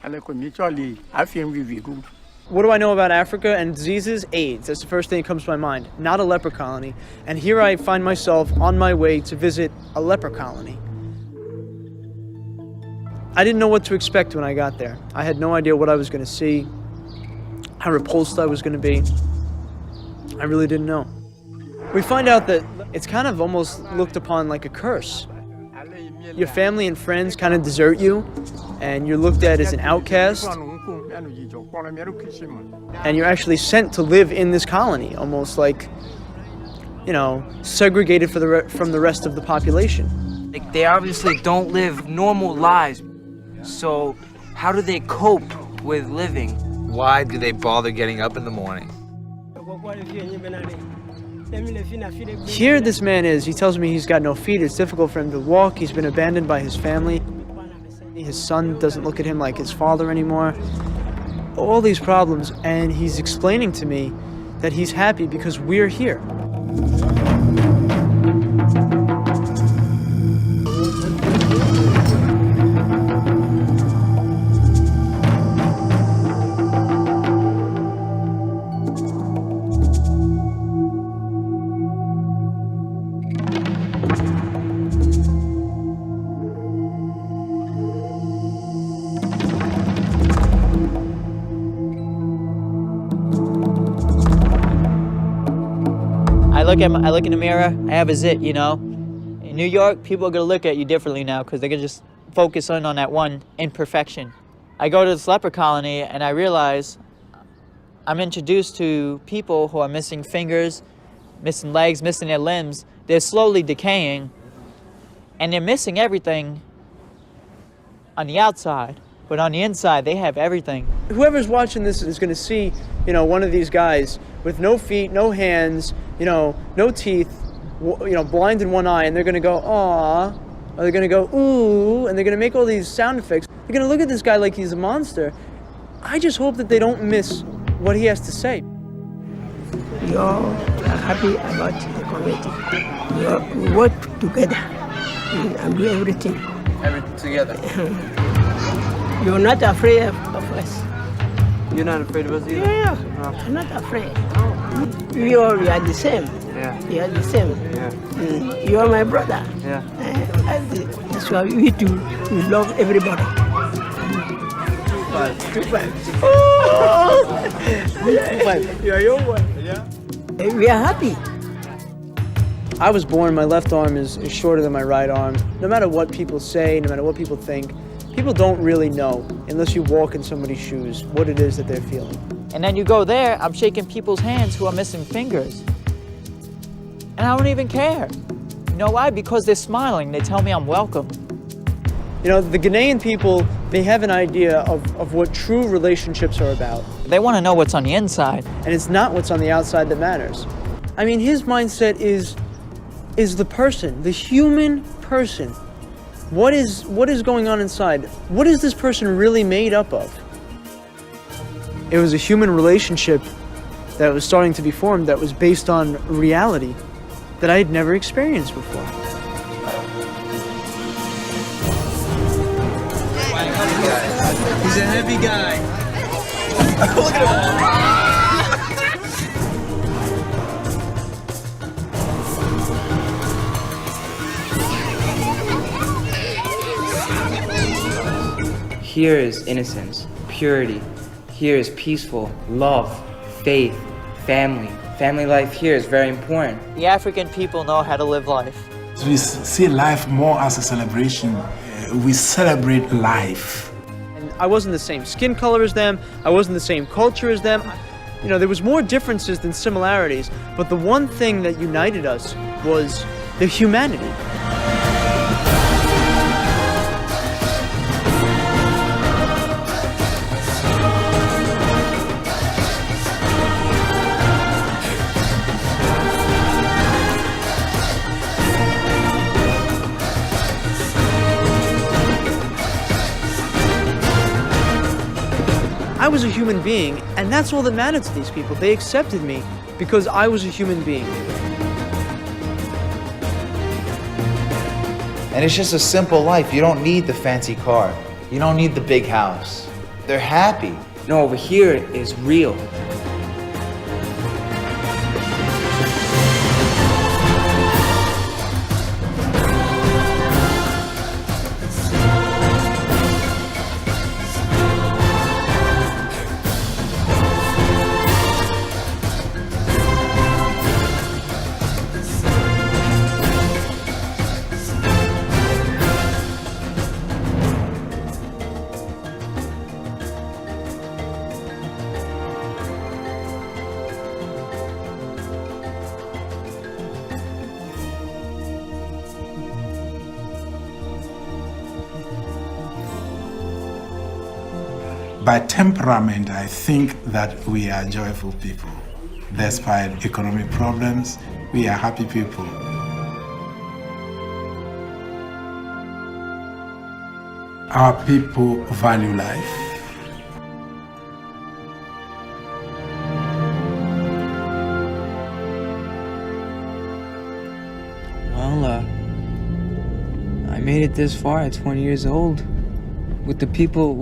S5: ale ko mi choli afiem vivigu.
S16: What do I know about Africa and diseases? AIDS. That's the first thing that comes to my mind. Not a leper colony. And here I find myself on my way to visit a leper colony. I didn't know what to expect when I got there. I had no idea what I was going to see, how repulsed I was going to be. I really didn't know. We find out that it's kind of almost looked upon like a curse. Your family and friends kind of desert you, and you're looked at as an outcast. And you're actually sent to live in this colony, almost like, you know, segregated from the rest of the population.
S1: Like, they obviously don't live normal lives. So how do they cope with living?
S2: Why do they bother getting up in the morning?
S16: Here this man is. He tells me he's got no feet. It's difficult for him to walk. He's been abandoned by his family. His son doesn't look at him like his father anymore. All these problems, and he's explaining to me that he's happy because we're here. look in the mirror, I have a zit, you know. In New York, people are gonna look at you differently now because they're gonna just focus in on that one imperfection. I go to this leper colony and I realize I'm introduced to people who are missing fingers, missing legs, missing their limbs. They're slowly decaying, and they're missing everything on the outside, but on the inside, they have everything. Whoever's watching this is gonna see, you know, one of these guys with no feet, no hands, you know, no teeth, you know, blind in one eye, and they're gonna go, "Aw," or they're gonna go, "Ooh," and they're gonna make all these sound effects. They're gonna look at this guy like he's a monster. I just hope that they don't miss what he has to say.
S9: We all are happy about the community. We work together and do everything.
S16: Everything together.
S9: You're not afraid of us.
S16: You're not afraid of us either?
S9: Yeah, I'm not afraid. We are the same.
S16: Yeah.
S9: We are the same.
S16: Yeah.
S9: You are my brother.
S16: Yeah.
S9: That's why we do. We love everybody. 2-5. Oh! 2-5. Yeah, your one. Yeah. We are happy.
S16: I was born, my left arm is shorter than my right arm. No matter what people say, no matter what people think, people don't really know, unless you walk in somebody's shoes, what it is that they're feeling. And then you go there, I'm shaking people's hands who are missing fingers. And I don't even care. You know why? Because they're smiling, they tell me I'm welcome. You know, the Ghanaian people, they have an idea of what true relationships are about. They want to know what's on the inside. And it's not what's on the outside that matters. I mean, his mindset is the person, the human person. What is going on inside? What is this person really made up of? It was a human relationship that was starting to be formed that was based on reality that I had never experienced before.
S17: He's a heavy guy. Look at
S1: him. Here is innocence, purity. Here is peaceful, love, faith, family. Family life here is very important.
S16: The African people know how to live life.
S15: We see life more as a celebration. We celebrate life.
S16: And I wasn't the same skin color as them. I wasn't the same culture as them. You know, there was more differences than similarities, but the one thing that united us was the humanity. I was a human being, and that's all that mattered to these people. They accepted me because I was a human being.
S2: And it's just a simple life. You don't need the fancy car. You don't need the big house. They're happy.
S1: No, over here is real.
S15: By temperament, I think that we are joyful people. Despite economic problems, we are happy people. Our people value life.
S1: Well, I made it this far at 20 years old. With the people,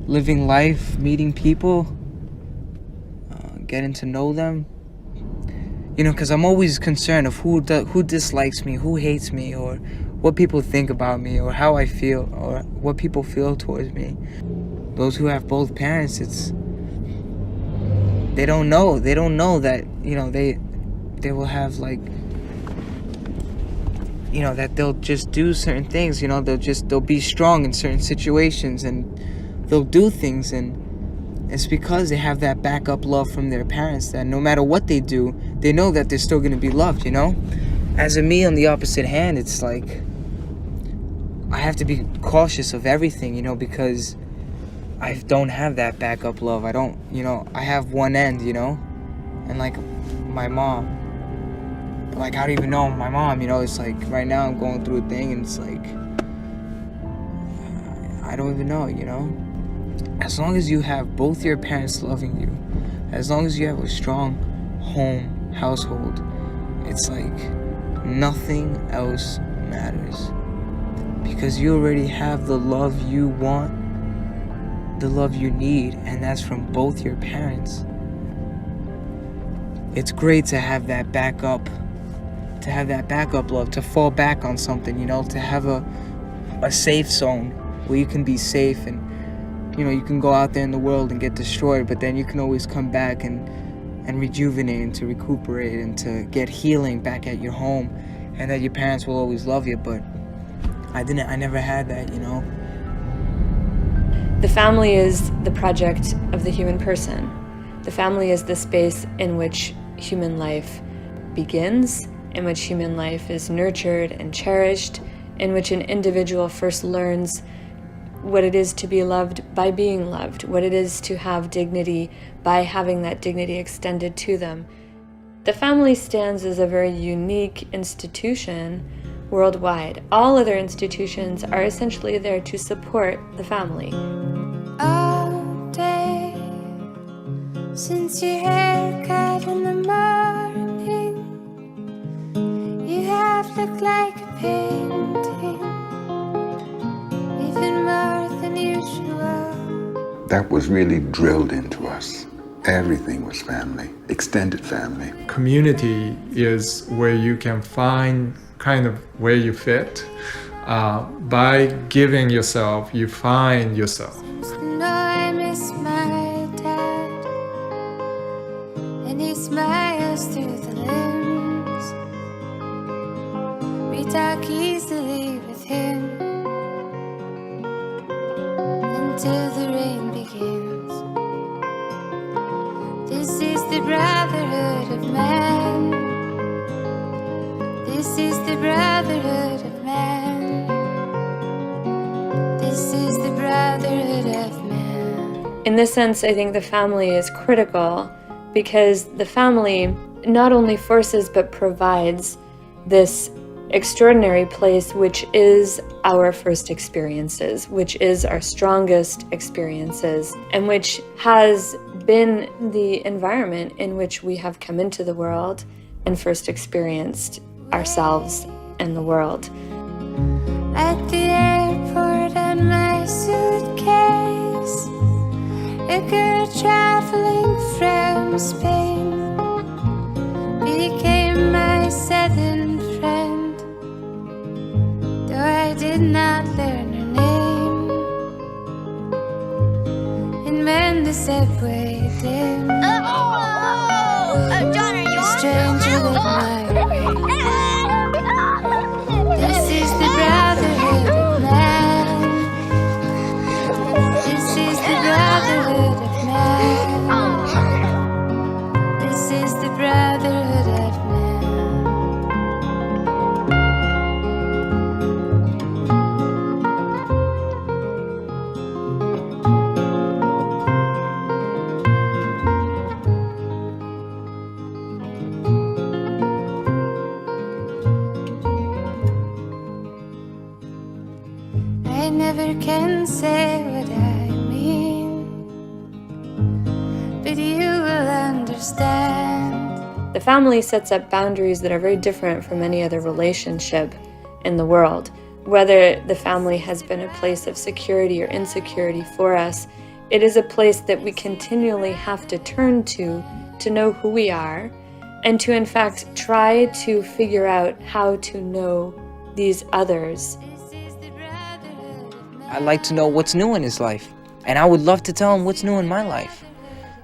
S1: living life, meeting people, getting to know them. Because I'm always concerned of who dislikes me, who hates me, or what people think about me, or how I feel, or what people feel towards me. Those who have both parents, they don't know that, they will have like, you know, that they'll just do certain things, you know, they'll be strong in certain situations, and they'll do things, and it's because they have that backup love from their parents that no matter what they do, they know that they're still going to be loved, you know? As a me on the opposite hand, it's like I have to be cautious of everything, you know, because I don't have that backup love. I don't, you know, I have one end, you know, and like my mom, like I don't even know my mom, you know, it's like right now I'm going through a thing, and it's like I don't even know, you know. As long as you have both your parents loving you, as long as you have a strong home, household, it's like nothing else matters. Because you already have the love you want, the love you need, and that's from both your parents. It's great to have that backup, love, to fall back on something, you know, to have a safe zone where you can be safe, and you know, you can go out there in the world and get destroyed, but then you can always come back and rejuvenate and to recuperate and to get healing back at your home, and that your parents will always love you. But I never had that, you know.
S21: The family is the project of the human person. The family is the space in which human life begins, in which human life is nurtured and cherished, in which an individual first learns what it is to be loved by being loved, what it is to have dignity by having that dignity extended to them. The family stands as a very unique institution worldwide. All other institutions are essentially there to support the family.
S8: All day since your haircut in the morning, you have looked like a painting, even more than usual.
S11: That was really drilled into us. Everything was family, extended family.
S12: Community is where you can find kind of where you fit. By giving yourself, you find yourself.
S8: No, I miss my dad, and he smiles through the limbs. We talk easily with him until the rain begins. This is the brotherhood of man. This is the brotherhood of man. This is the brotherhood of man.
S21: In this sense, I think the family is critical because the family not only forces but provides this extraordinary place which is our first experiences, which is our strongest experiences, and which has been the environment in which we have come into the world and first experienced ourselves and the world.
S8: At the airport on my suitcase, a girl traveling from Spain became my southern friend, though I did not learn her name. And when the subway dimmed, John, are you a stranger lit my way. This is the brotherhood of man. This is the brotherhood of man. This is the brotherhood of I never can say what I mean, but you will understand.
S21: The family sets up boundaries that are very different from any other relationship in the world. Whether the family has been a place of security or insecurity for us, it is a place that we continually have to turn to know who we are, and to in fact try to figure out how to know these others.
S1: I'd like to know what's new in his life, and I would love to tell him what's new in my life.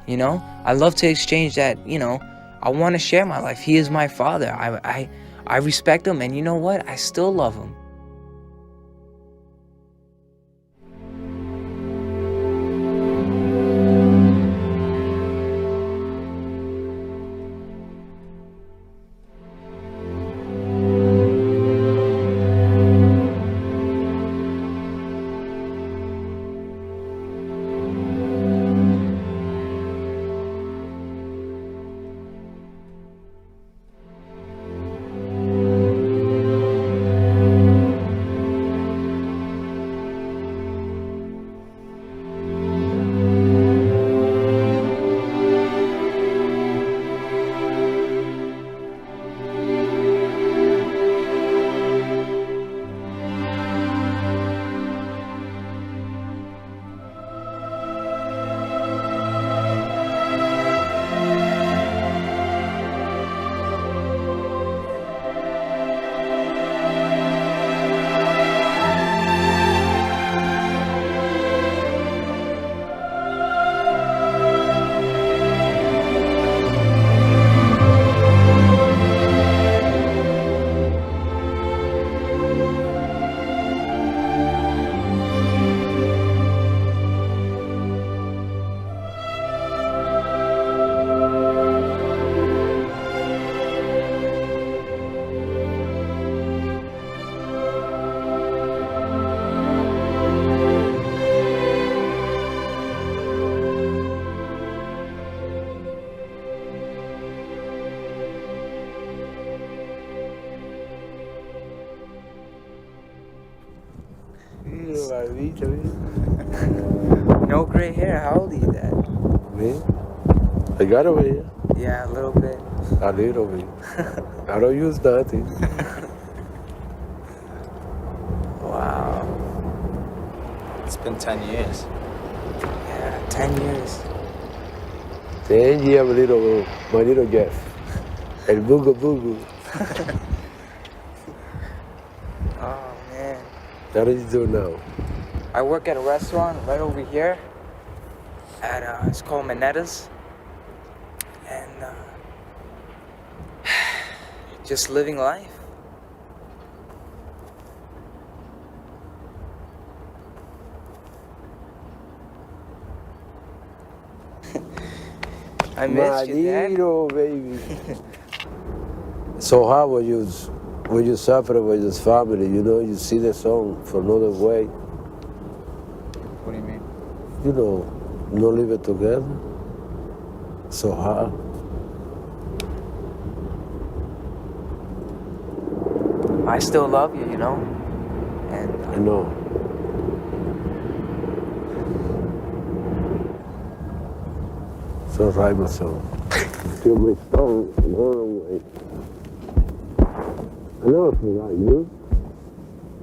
S1: You know, I love to exchange that, you know, I want to share my life. He is my father. I respect him, and you know what? I still love him. No gray hair. How old are you, Dad?
S10: Me? I got over here.
S1: Yeah, a little bit.
S10: A little bit. I don't use nothing.
S1: Wow.
S2: It's been 10 years.
S1: Yeah, 10 years.
S10: 10 years, my little Jeff. El Booga Booga.
S1: Oh, man.
S10: What do you do now?
S1: I work at a restaurant right over here. It's called Manetta's. And just living life. I missed you, Dad.
S10: Little baby. So how were you suffering with this family? You know, you see the song for another way.
S2: What do you mean?
S10: You know, not live it together. So hard.
S1: I still love you, you know? And
S10: I know. It's all right, my son. Feel my stone going away. I never forgot you.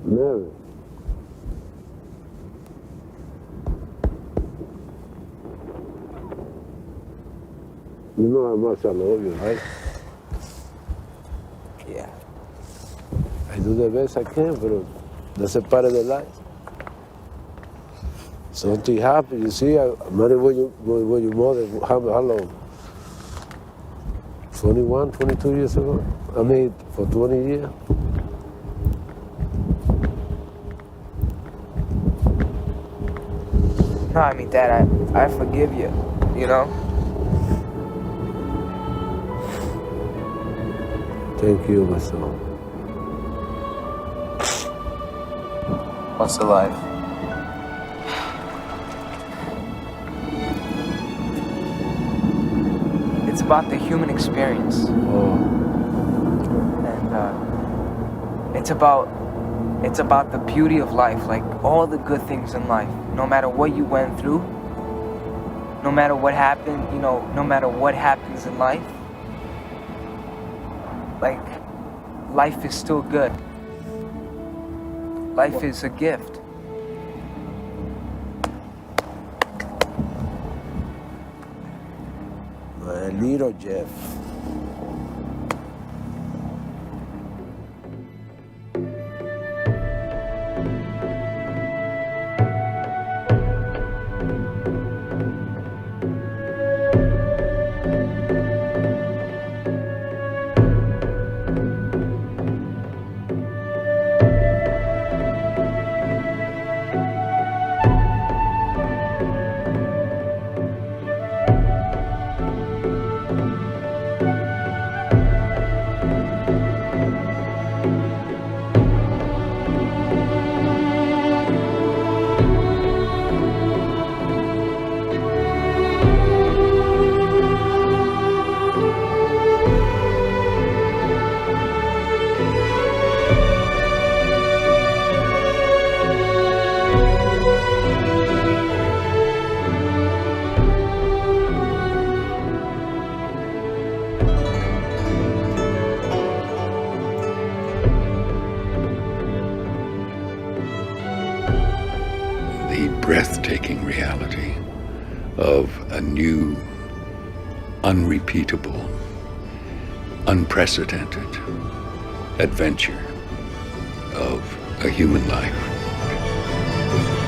S10: Never. You know how much I love you, right?
S1: Yeah.
S10: I do the best I can, but that's a part of the life. Something happens, you see, I married when your mother, how long? 21, 22 years ago? I mean, for 20 years.
S1: no, I mean, Dad, I forgive you, you know?
S10: Thank you, my son.
S2: What's the life?
S1: It's about the human experience.
S10: Oh.
S1: And it's about the beauty of life, like all the good things in life. No matter what you went through, no matter what happened, you know, no matter what happens in life, like, life is still good. Life is a gift.
S10: My little Jeff.
S20: breathtaking reality of a new, unrepeatable, unprecedented adventure of a human life.